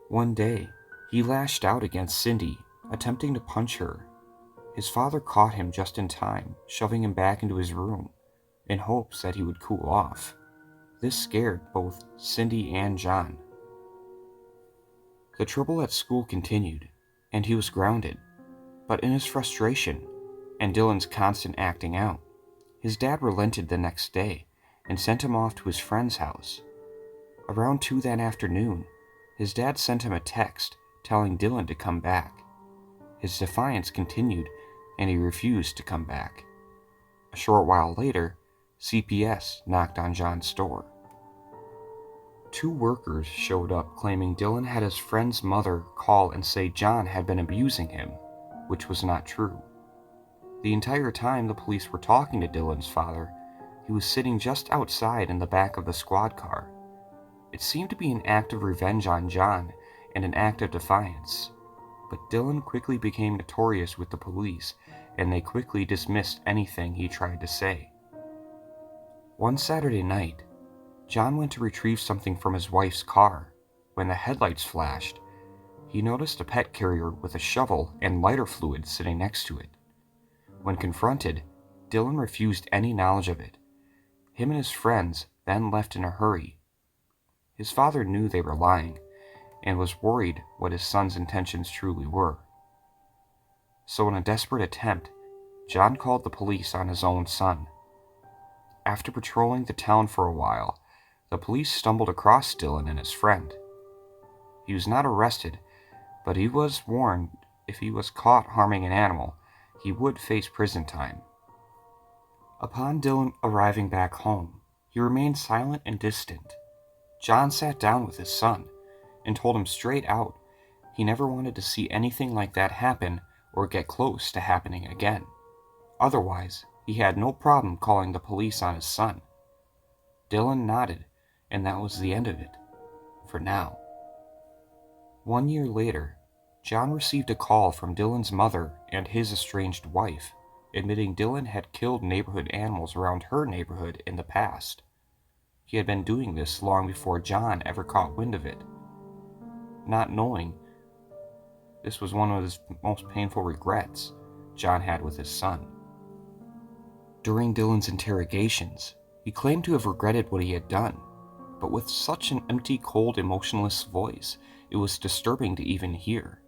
Speaker 1: One day, he lashed out against Cindy, attempting to punch her. His father caught him just in time, shoving him back into his room, in hopes that he would cool off. This scared both Cindy and John. The trouble at school continued, and he was grounded. But in his frustration, and Dylan's constant acting out, his dad relented the next day and sent him off to his friend's house. Around 2 that afternoon, his dad sent him a text telling Dylan to come back. His defiance continued, and he refused to come back. A short while later, CPS knocked on John's door. 2 workers showed up claiming Dylan had his friend's mother call and say John had been abusing him, which was not true. The entire time the police were talking to Dylan's father, he was sitting just outside in the back of the squad car. It seemed to be an act of revenge on John and an act of defiance, but Dylan quickly became notorious with the police, and they quickly dismissed anything he tried to say. One Saturday night, John went to retrieve something from his wife's car. When the headlights flashed, he noticed a pet carrier with a shovel and lighter fluid sitting next to it. When confronted, Dylan refused any knowledge of it. Him and his friends then left in a hurry. His father knew they were lying and was worried what his son's intentions truly were. So in a desperate attempt, John called the police on his own son. After patrolling the town for a while, the police stumbled across Dylan and his friend. He was not arrested, but he was warned if he was caught harming an animal, he would face prison time. Upon Dylan arriving back home, he remained silent and distant. John sat down with his son and told him straight out he never wanted to see anything like that happen or get close to happening again. Otherwise, he had no problem calling the police on his son. Dylan nodded, and that was the end of it, for now. 1 year later, John received a call from Dylan's mother and his estranged wife, admitting Dylan had killed neighborhood animals around her neighborhood in the past. He had been doing this long before John ever caught wind of it. Not knowing, this was one of his most painful regrets John had with his son. During Dylan's interrogations, he claimed to have regretted what he had done, but with such an empty, cold, emotionless voice, it was disturbing to even hear.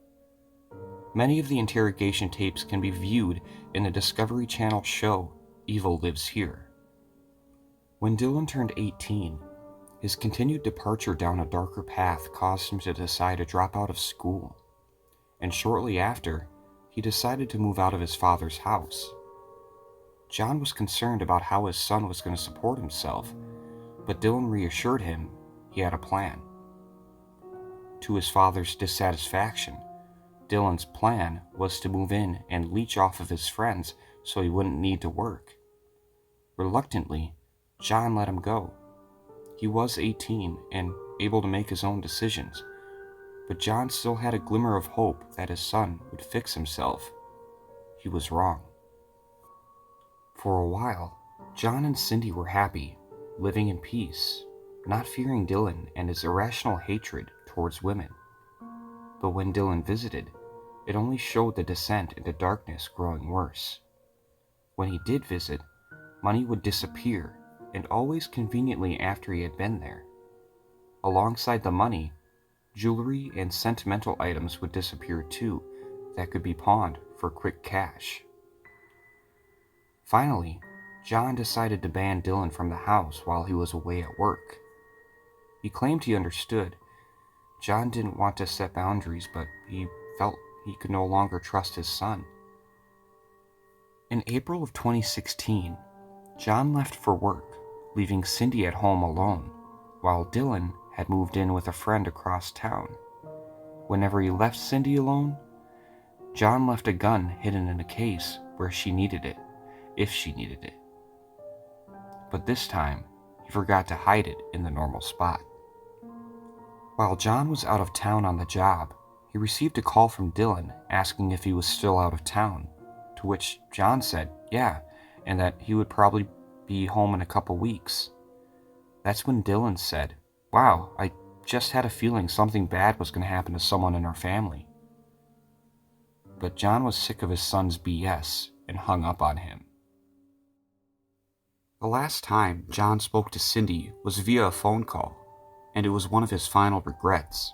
Speaker 1: Many of the interrogation tapes can be viewed in the Discovery Channel show Evil Lives Here. When Dylan turned 18, his continued departure down a darker path caused him to decide to drop out of school, and shortly after, he decided to move out of his father's house. John was concerned about how his son was going to support himself, but Dylan reassured him he had a plan. To his father's dissatisfaction, Dylan's plan was to move in and leech off of his friends so he wouldn't need to work. Reluctantly, John let him go. He was 18 and able to make his own decisions, but John still had a glimmer of hope that his son would fix himself. He was wrong. For a while, John and Cindy were happy, living in peace, not fearing Dylan and his irrational hatred towards women. But when Dylan visited, it only showed the descent into darkness growing worse. When he did visit, money would disappear, and always conveniently after he had been there. Alongside the money, jewelry and sentimental items would disappear too,
Speaker 2: that could be pawned for quick cash. Finally, John decided to ban Dylan from the house while he was away at work. He claimed he understood. John didn't want to set boundaries, but he felt he could no longer trust his son. In April of 2016, John left for work, leaving Cindy at home alone, while Dylan had moved in with a friend across town. Whenever he left Cindy alone, John left a gun hidden in a case where she needed it, if she needed it. But this time, he forgot to hide it in the normal spot. While John was out of town on the job, he received a call from Dylan asking if he was still out of town, to which John said yeah, and that he would probably be home in a couple weeks. That's when Dylan said, "Wow, I just had a feeling something bad was going to happen to someone in our family." But John was sick of his son's BS and hung up on him. The last time John spoke to Cindy was via a phone call, and it was one of his final regrets.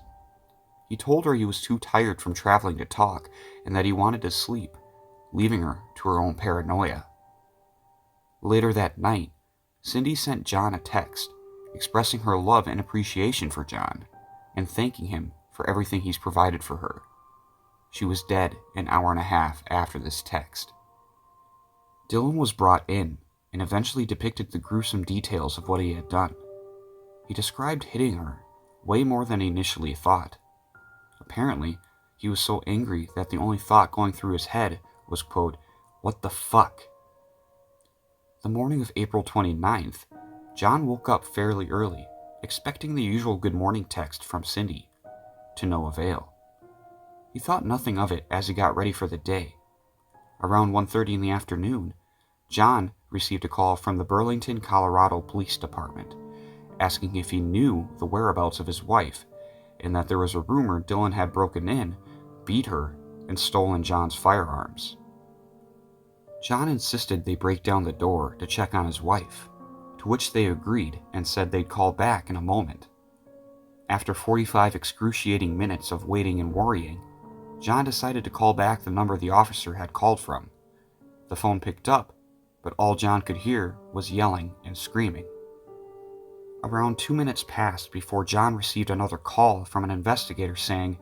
Speaker 2: He told her he was too tired from traveling to talk and that he wanted to sleep, leaving her to her own paranoia. Later that night, Cindy sent John a text expressing her love and appreciation for John and thanking him for everything he's provided for her. She was dead an hour and a half after this text. Dylan was brought in and eventually depicted the gruesome details of what he had done. He described hitting her way more than he initially thought. Apparently, he was so angry that the only thought going through his head was, quote, "What the fuck?" The morning of April 29th, John woke up fairly early, expecting the usual good morning text from Cindy, to no avail. He thought nothing of it as he got ready for the day. Around 1:30 in the afternoon, John received a call from the Burlington, Colorado Police Department, asking if he knew the whereabouts of his wife, and that there was a rumor Dylan had broken in, beat her, and stolen John's firearms. John insisted they break down the door to check on his wife, to which they agreed and said they'd call back in a moment. After 45 excruciating minutes of waiting and worrying, John decided to call back the number the officer had called from. The phone picked up, but all John could hear was yelling and screaming. Around 2 minutes passed before John received another call from an investigator saying,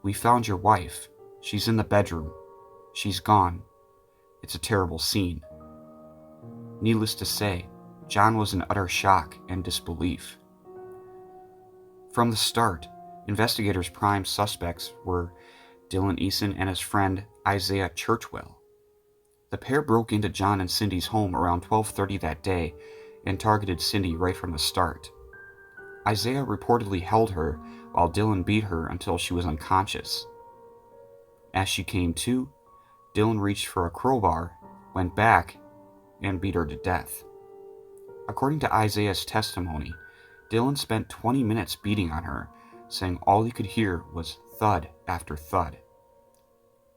Speaker 2: "We found your wife. She's in the bedroom. She's gone. It's a terrible scene." Needless to say, John was in utter shock and disbelief. From the start, investigators' prime suspects were Dylan Eason and his friend Isaiah Churchwell. The pair broke into John and Cindy's home around 12:30 that day and targeted Cindy right from the start. Isaiah reportedly held her while Dylan beat her until she was unconscious. As she came to, Dylan reached for a crowbar, went back, and beat her to death. According to Isaiah's testimony, Dylan spent 20 minutes beating on her, saying all he could hear was thud after thud.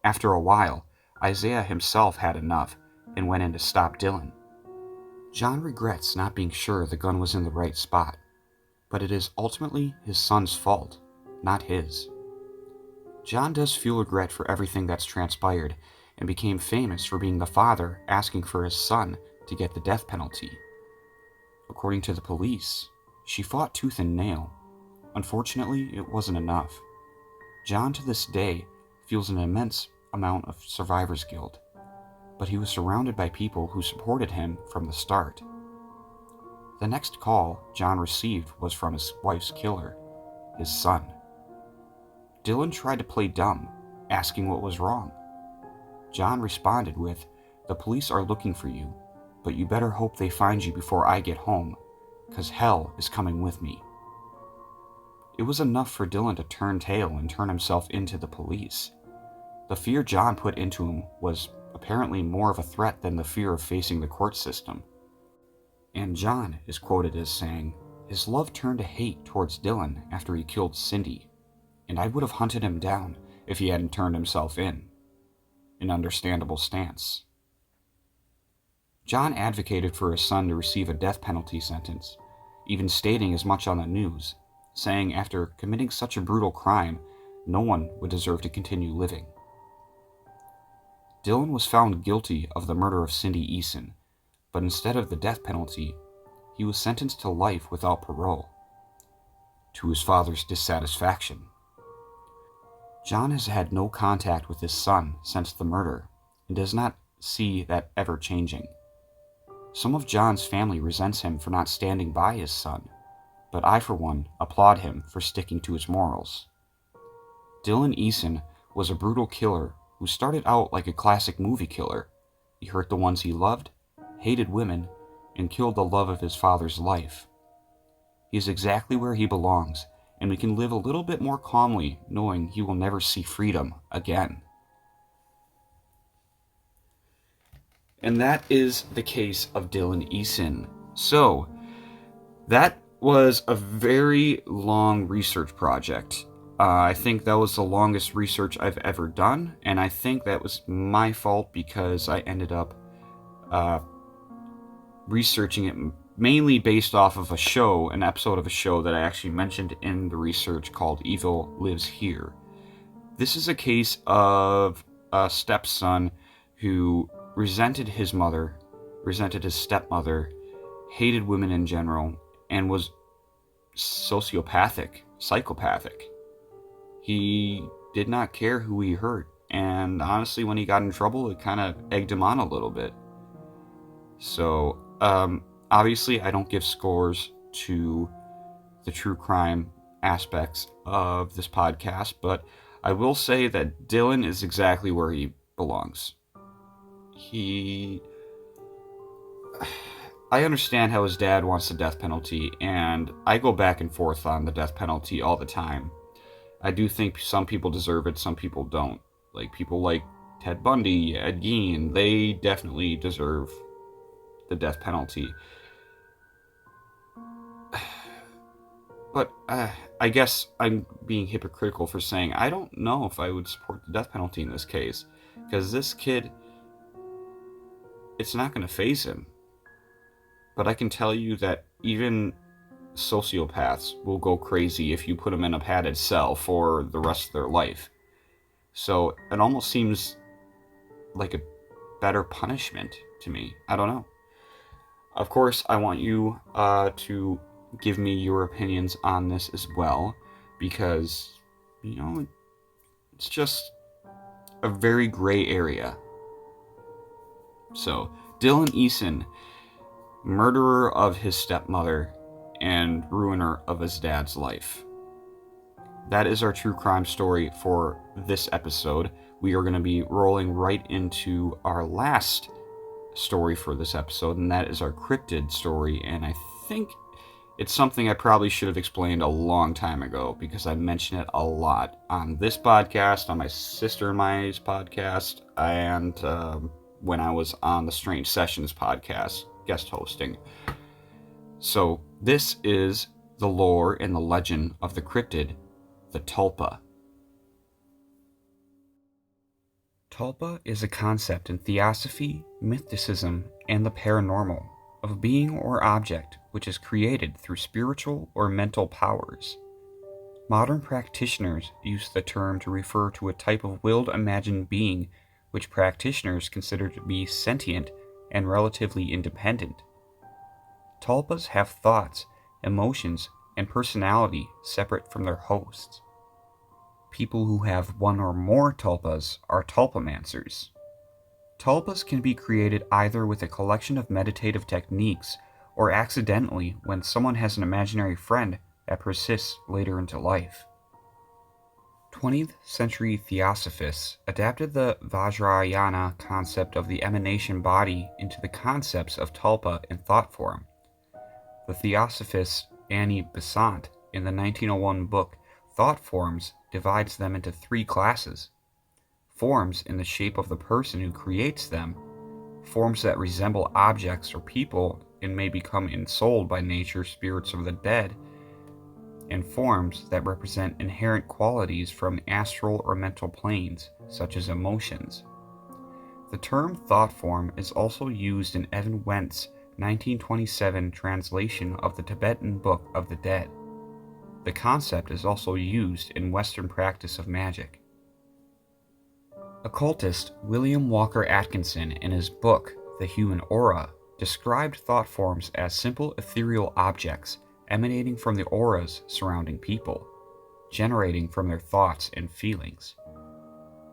Speaker 2: After a while, Isaiah himself had enough and went in to stop Dylan. John regrets not being sure the gun was in the right spot, but it is ultimately his son's fault, not his. John does feel regret for everything that's transpired and became famous for being the father asking for his son to get the death penalty. According to the police, she fought tooth and nail. Unfortunately, it wasn't enough. John to this day feels an immense amount of survivor's guilt, but he was surrounded by people who supported him from the start. The next call John received was from his wife's killer, his son. Dylan tried to play dumb, asking what was wrong. John responded with, "The police are looking for you, but you better hope they find you before I get home, 'cause hell is coming with me." It was enough for Dylan to turn tail and turn himself into the police. The fear John put into him was apparently more of a threat than the fear of facing the court system. And John is quoted as saying, "His love turned to hate towards Dylan after he killed Cindy, and I would have hunted him down if he hadn't turned himself in." An understandable stance. John advocated for his son to receive a death penalty sentence, even stating as much on the news, saying after committing such a brutal crime, no one would deserve to continue living. Dylan was found guilty of the murder of Cindy Eason, but instead of the death penalty, he was sentenced to life without parole, to his father's dissatisfaction. John has had no contact with his son since the murder and does not see that ever changing. Some of John's family resents him for not standing by his son, but I, for one, applaud him for sticking to his morals. Dylan Eason was a brutal killer who started out like a classic movie killer. He hurt the ones he loved, hated women, and killed the love of his father's life. He is exactly where he belongs, and we can live a little bit more calmly knowing he will never see freedom again. And that is the case of Dylan Eason. So, that was a very long research project. I think that was the longest research I've ever done, and I think that was my fault because I ended up researching it mainly based off of an episode of a show that I actually mentioned in the research called Evil Lives Here. This is a case of a stepson who resented his stepmother, hated women in general, and was psychopathic. He did not care who he hurt, and honestly, when he got in trouble, it kind of egged him on a little bit. So, obviously, I don't give scores to the true crime aspects of this podcast, but I will say that Dylan is exactly where he belongs. I understand how his dad wants the death penalty, and I go back and forth on the death penalty all the time. I do think some people deserve it, some people don't. Like people like Ted Bundy, Ed Gein, they definitely deserve the death penalty. But I guess I'm being hypocritical for saying I don't know if I would support the death penalty in this case, because this kid, it's not going to faze him. But I can tell you that even sociopaths will go crazy if you put them in a padded cell for the rest of their life. So it almost seems like a better punishment to me. I don't know. Of course, I want you to give me your opinions on this as well, because, it's just a very gray area. So, Dylan Eason, murderer of his stepmother and ruiner of his dad's life. That is our true crime story for this episode. We are going to be rolling right into our last story for this episode, and that is our cryptid story. And I think it's something I probably should have explained a long time ago, because I mention it a lot on this podcast, on my sister and I's podcast, and when I was on the Strange Sessions podcast guest hosting. So this is the lore and the legend of the cryptid, the Tulpa. Tulpa is a concept in theosophy, mysticism, and the paranormal of a being or object which is created through spiritual or mental powers. Modern practitioners use the term to refer to a type of willed imagined being which practitioners consider to be sentient and relatively independent. Tulpas have thoughts, emotions, and personality separate from their hosts. People who have one or more tulpas are tulpamancers. Tulpas can be created either with a collection of meditative techniques or accidentally when someone has an imaginary friend that persists later into life. 20th century theosophists adapted the Vajrayana concept of the emanation body into the concepts of tulpa in thought form. The theosophist Annie Besant, in the 1901 book Thought Forms, divides them into three classes: forms in the shape of the person who creates them, forms that resemble objects or people and may become ensouled by nature, spirits of the dead, and forms that represent inherent qualities from astral or mental planes, such as emotions. The term thought form is also used in Evan Wendt's 1927 translation of the Tibetan Book of the Dead. The concept is also used in Western practice of magic. Occultist William Walker Atkinson, in his book The Human Aura, described thought forms as simple ethereal objects emanating from the auras surrounding people, generating from their thoughts and feelings.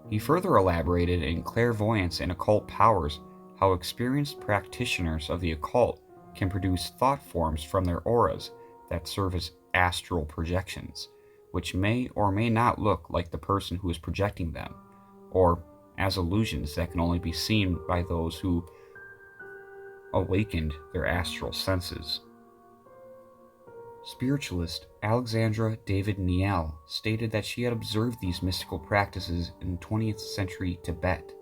Speaker 2: He further elaborated in Clairvoyance and Occult Powers how experienced practitioners of the occult can produce thought forms from their auras that serve as astral projections, which may or may not look like the person who is projecting them, or as illusions that can only be seen by those who awakened their astral senses. Spiritualist Alexandra David Niel stated that she had observed these mystical practices in 20th century Tibet.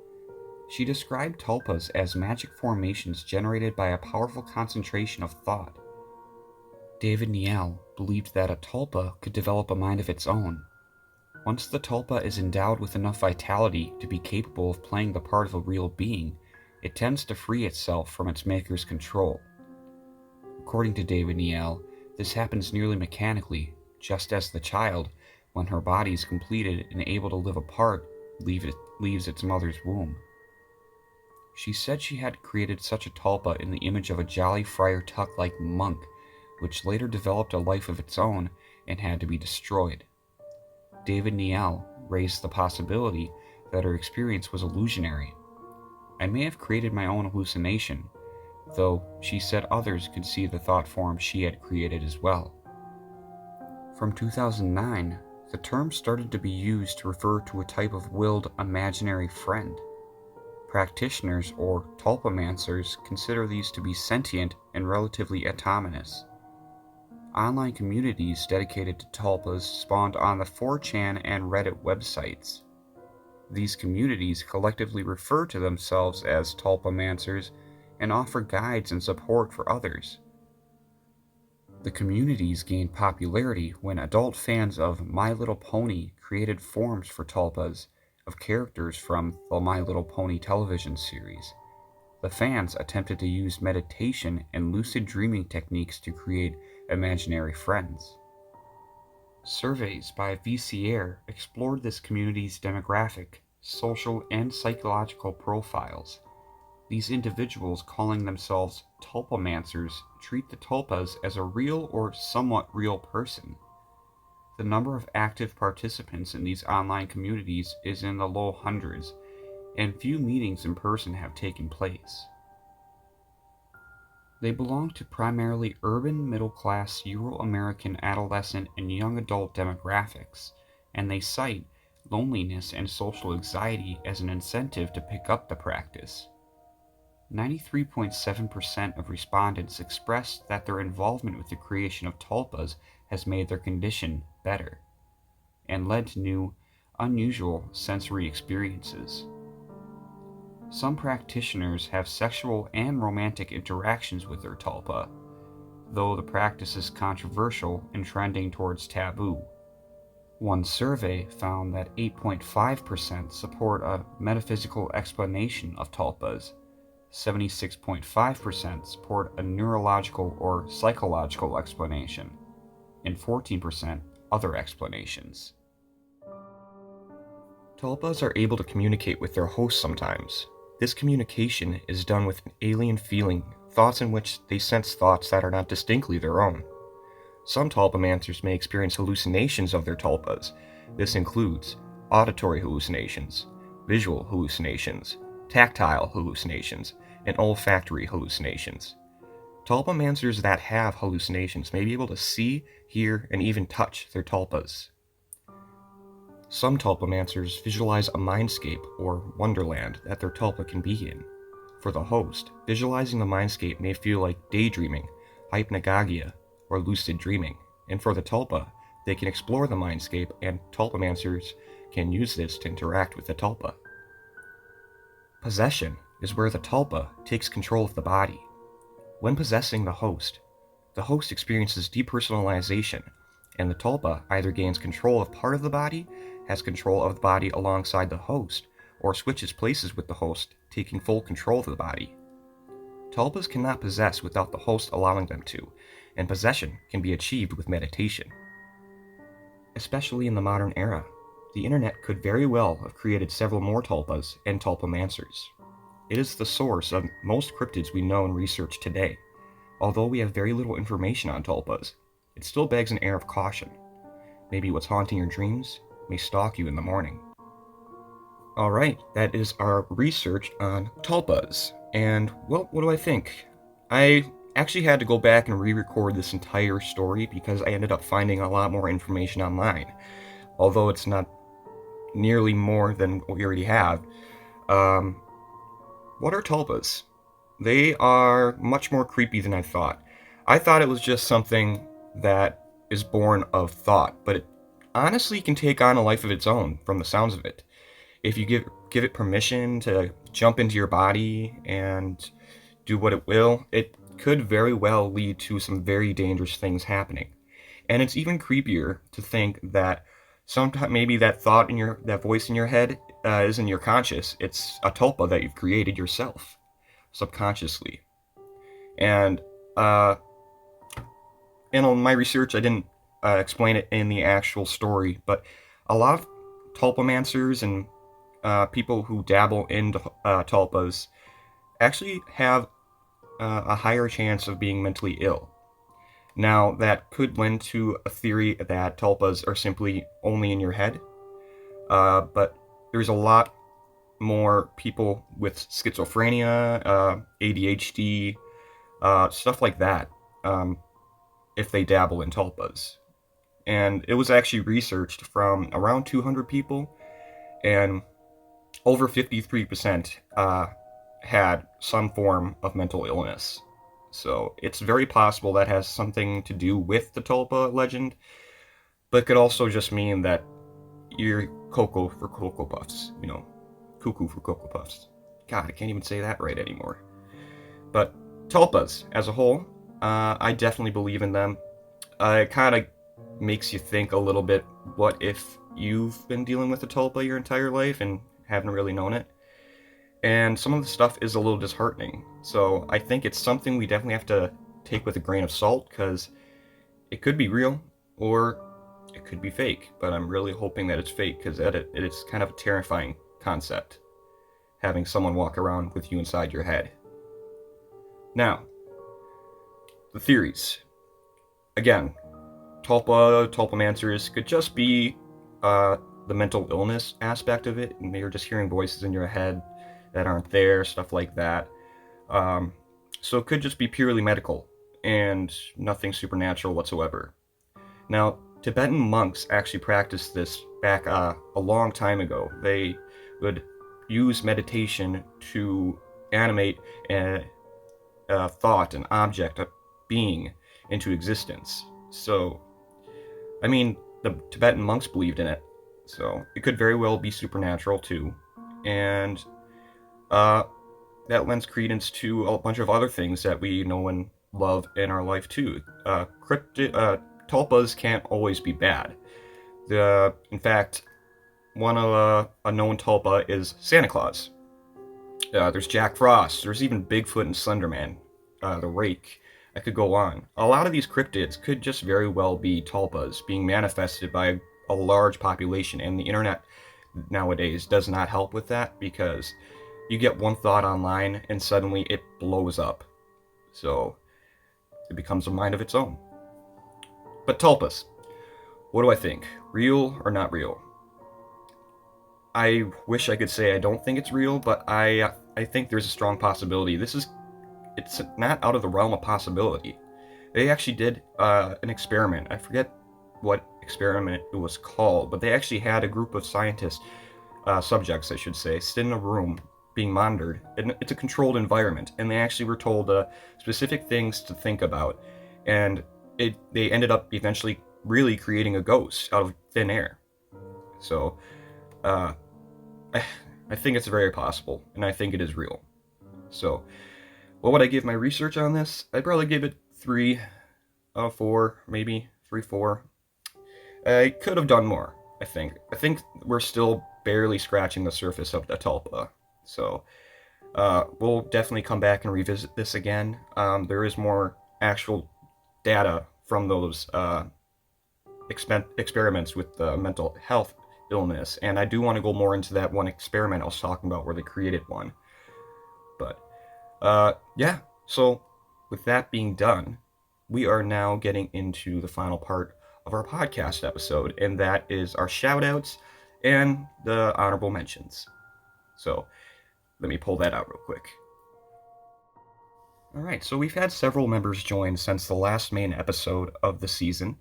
Speaker 2: She described tulpas as magic formations generated by a powerful concentration of thought. David Niel believed that a tulpa could develop a mind of its own. Once the tulpa is endowed with enough vitality to be capable of playing the part of a real being, it tends to free itself from its maker's control. According to David Niel, this happens nearly mechanically, just as the child, when her body is completed and able to live apart, leaves its mother's womb. She said she had created such a tulpa in the image of a jolly Friar Tuck-like monk, which later developed a life of its own and had to be destroyed. David Niel raised the possibility that her experience was illusionary. I may have created my own hallucination, though she said others could see the thought form she had created as well. From 2009, the term started to be used to refer to a type of willed imaginary friend. Practitioners or tulpamancers consider these to be sentient and relatively autonomous. Online communities dedicated to tulpas spawned on the 4chan and Reddit websites. These communities collectively refer to themselves as tulpamancers and offer guides and support for others. The communities gained popularity when adult fans of My Little Pony created forms for tulpas of characters from the My Little Pony television series. The fans attempted to use meditation and lucid dreaming techniques to create imaginary friends. Surveys by VCR explored this community's demographic, social, and psychological profiles. These individuals, calling themselves tulpamancers, treat the tulpas as a real or somewhat real person. The number of active participants in these online communities is in the low hundreds, and few meetings in person have taken place. They belong to primarily urban middle-class Euro-American adolescent and young adult demographics, and they cite loneliness and social anxiety as an incentive to pick up the practice. 93.7% of respondents expressed that their involvement with the creation of tulpas has made their condition better, and led to new, unusual sensory experiences. Some practitioners have sexual and romantic interactions with their tulpa, though the practice is controversial and trending towards taboo. One survey found that 8.5% support a metaphysical explanation of tulpas, 76.5% support a neurological or psychological explanation, and 14% other explanations.
Speaker 1: Tulpas are able to communicate with their hosts sometimes. This communication is done with an alien feeling, thoughts in which they sense thoughts that are not distinctly their own. Some tulpamancers may experience hallucinations of their tulpas. This includes auditory hallucinations, visual hallucinations, tactile hallucinations, and olfactory hallucinations. Tulpamancers that have hallucinations may be able to see, hear, and even touch their tulpas. Some tulpamancers visualize a mindscape or wonderland that their tulpa can be in. For the host, visualizing the mindscape may feel like daydreaming, hypnagogia, or lucid dreaming, and for the tulpa, they can explore the mindscape, and tulpamancers can use this to interact with the tulpa. Possession is where the tulpa takes control of the body. When possessing the host experiences depersonalization, and the tulpa either gains control of part of the body, has control of the body alongside the host, or switches places with the host, taking full control of the body. Tulpas cannot possess without the host allowing them to, and possession can be achieved with meditation. Especially in the modern era, the internet could very well have created several more tulpas and tulpamancers. It is the source of most cryptids we know and research today. Although we have very little information on tulpas, it still begs an air of caution. Maybe what's haunting your dreams may stalk you in the morning. Alright, that is our research on tulpas. And, well, what do I think? I actually had to go back and re-record this entire story because I ended up finding a lot more information online. Although it's not nearly more than what we already have. What are tulpas? They are much more creepy than I thought. I thought it was just something that is born of thought, but it honestly can take on a life of its own from the sounds of it. If you give it permission to jump into your body and do what it will, it could very well lead to some very dangerous things happening. And it's even creepier to think that sometimes maybe that that voice in your head isn't your conscious. It's a tulpa that you've created yourself subconsciously. And in my research, I didn't explain it in the actual story, but a lot of tulpamancers and people who dabble into tulpas actually have a higher chance of being mentally ill. Now, that could lend to a theory that tulpas are simply only in your head, but there's a lot more people with schizophrenia, ADHD, stuff like that, if they dabble in tulpas. And it was actually researched from around 200 people, and over 53% had some form of mental illness. So it's very possible that has something to do with the tulpa legend, but it could also just mean that you're Cocoa for Cocoa Puffs, cuckoo for Cocoa Puffs. God, I can't even say that right anymore. But tulpas, as a whole, I definitely believe in them. It kind of makes you think a little bit, what if you've been dealing with a tulpa your entire life and haven't really known it? And some of the stuff is a little disheartening. So I think it's something we definitely have to take with a grain of salt, because it could be real or it could be fake. But I'm really hoping that it's fake, because it is kind of a terrifying concept, having someone walk around with you inside your head. Now, the theories. Again, tulpamancers could just be the mental illness aspect of it, and you're just hearing voices in your head that aren't there, stuff like that. So it could just be purely medical and nothing supernatural whatsoever. Now, Tibetan monks actually practiced this back a long time ago. They would use meditation to animate a thought, an object, a being into existence. So, I mean, the Tibetan monks believed in it, so it could very well be supernatural too. And that lends credence to a bunch of other things that we know and love in our life too. Tulpas can't always be bad. In fact, one of a known tulpa is Santa Claus. There's Jack Frost. There's even Bigfoot and Slenderman, the Rake. I could go on. A lot of these cryptids could just very well be tulpas being manifested by a large population, and the internet nowadays does not help with that, because you get one thought online and suddenly it blows up. So it becomes a mind of its own. But tulpas, what do I think? Real or not real? I wish I could say I don't think it's real, but I think there's a strong possibility. It's not out of the realm of possibility. They actually did an experiment. I forget what experiment it was called, but they actually had a group of scientists, subjects I should say, sit in a room being monitored. And it's a controlled environment, and they actually were told specific things to think about, and they ended up eventually really creating a ghost out of thin air. So I think it's very possible, and I think it is real. So what would I give my research on this? I'd probably give it 3 out of 4, maybe 3, 4. I could have done more, I think. I think we're still barely scratching the surface of the tulpa. So we'll definitely come back and revisit this again. There is more actual data from those experiments with mental health illness, and I do want to go more into that one experiment I was talking about where they created one. But yeah, so with that being done, we are now getting into the final part of our podcast episode, and that is our shout outs and the honorable mentions. So let me pull that out real quick. Alright, so we've had several members join since the last main episode of the season,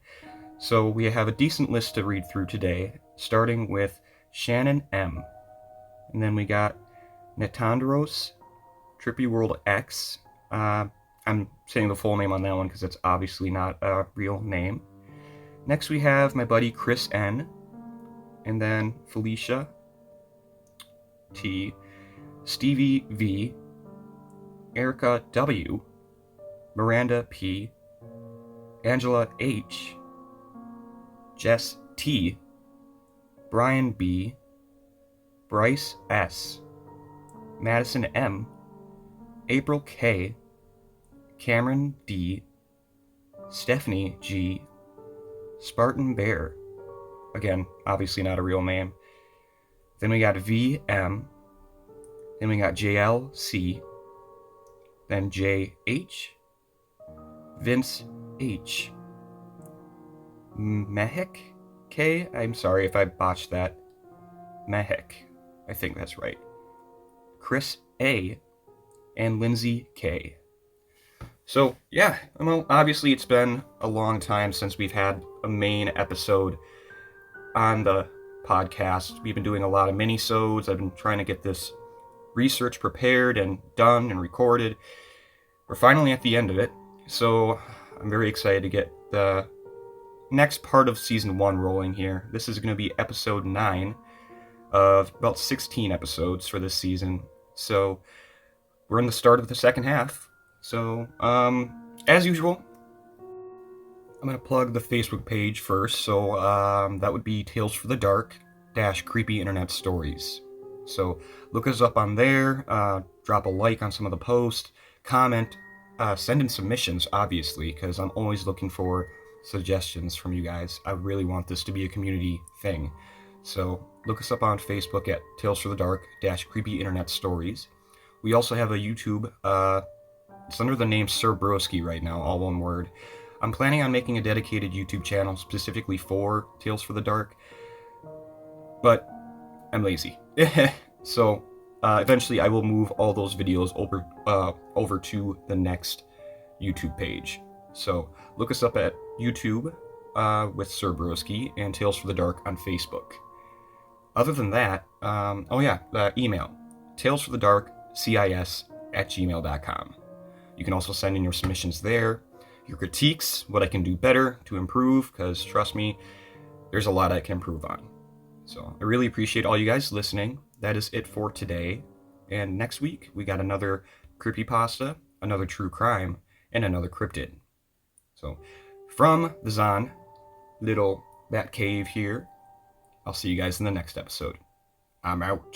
Speaker 1: so we have a decent list to read through today, starting with Shannon M. And then we got Netandros, Trippy World X. I'm saying the full name on that one because it's obviously not a real name. Next we have my buddy Chris N. And then Felicia T. Stevie V. Erica W. Miranda P. Angela H. Jess T. Brian B. Bryce S. Madison M. April K. Cameron D. Stephanie G. Spartan Bear. Again, obviously not a real name. Then we got VM. Then we got JLC. Then JH. Vince H. Mehek K. I'm sorry if I botched that. Mehek. I think that's right. Chris A. And Lindsay K. So, yeah, well, obviously it's been a long time since we've had a main episode on the podcast. We've been doing a lot of mini-sodes. I've been trying to get this research prepared and done and recorded. We're finally at the end of it, so I'm very excited to get the next part of Season 1 rolling here. This is going to be Episode 9 of about 16 episodes for this season. So, we're in the start of the second half. So, as usual, I'm going to plug the Facebook page first. So, that would be Tales for the Dark - Creepy Internet Stories. So, look us up on there, drop a like on some of the posts, comment, send in submissions, obviously, because I'm always looking for suggestions from you guys. I really want this to be a community thing. So, look us up on Facebook at Tales for the Dark - Creepy Internet Stories. We also have a YouTube, it's under the name Sir Broski right now, all one word. I'm planning on making a dedicated YouTube channel specifically for Tales for the Dark, but I'm lazy. So, eventually I will move all those videos over to the next YouTube page. So, look us up at YouTube with Sir Broski and Tales for the Dark on Facebook. Other than that, email, talesforthedarkcis@gmail.com. You can also send in your submissions there, your critiques, what I can do better to improve, because trust me, there's a lot I can improve on. So I really appreciate all you guys listening. That is it for today. And next week, we got another creepypasta, another true crime, and another cryptid. So from the Zon, little Bat Cave here, I'll see you guys in the next episode. I'm out.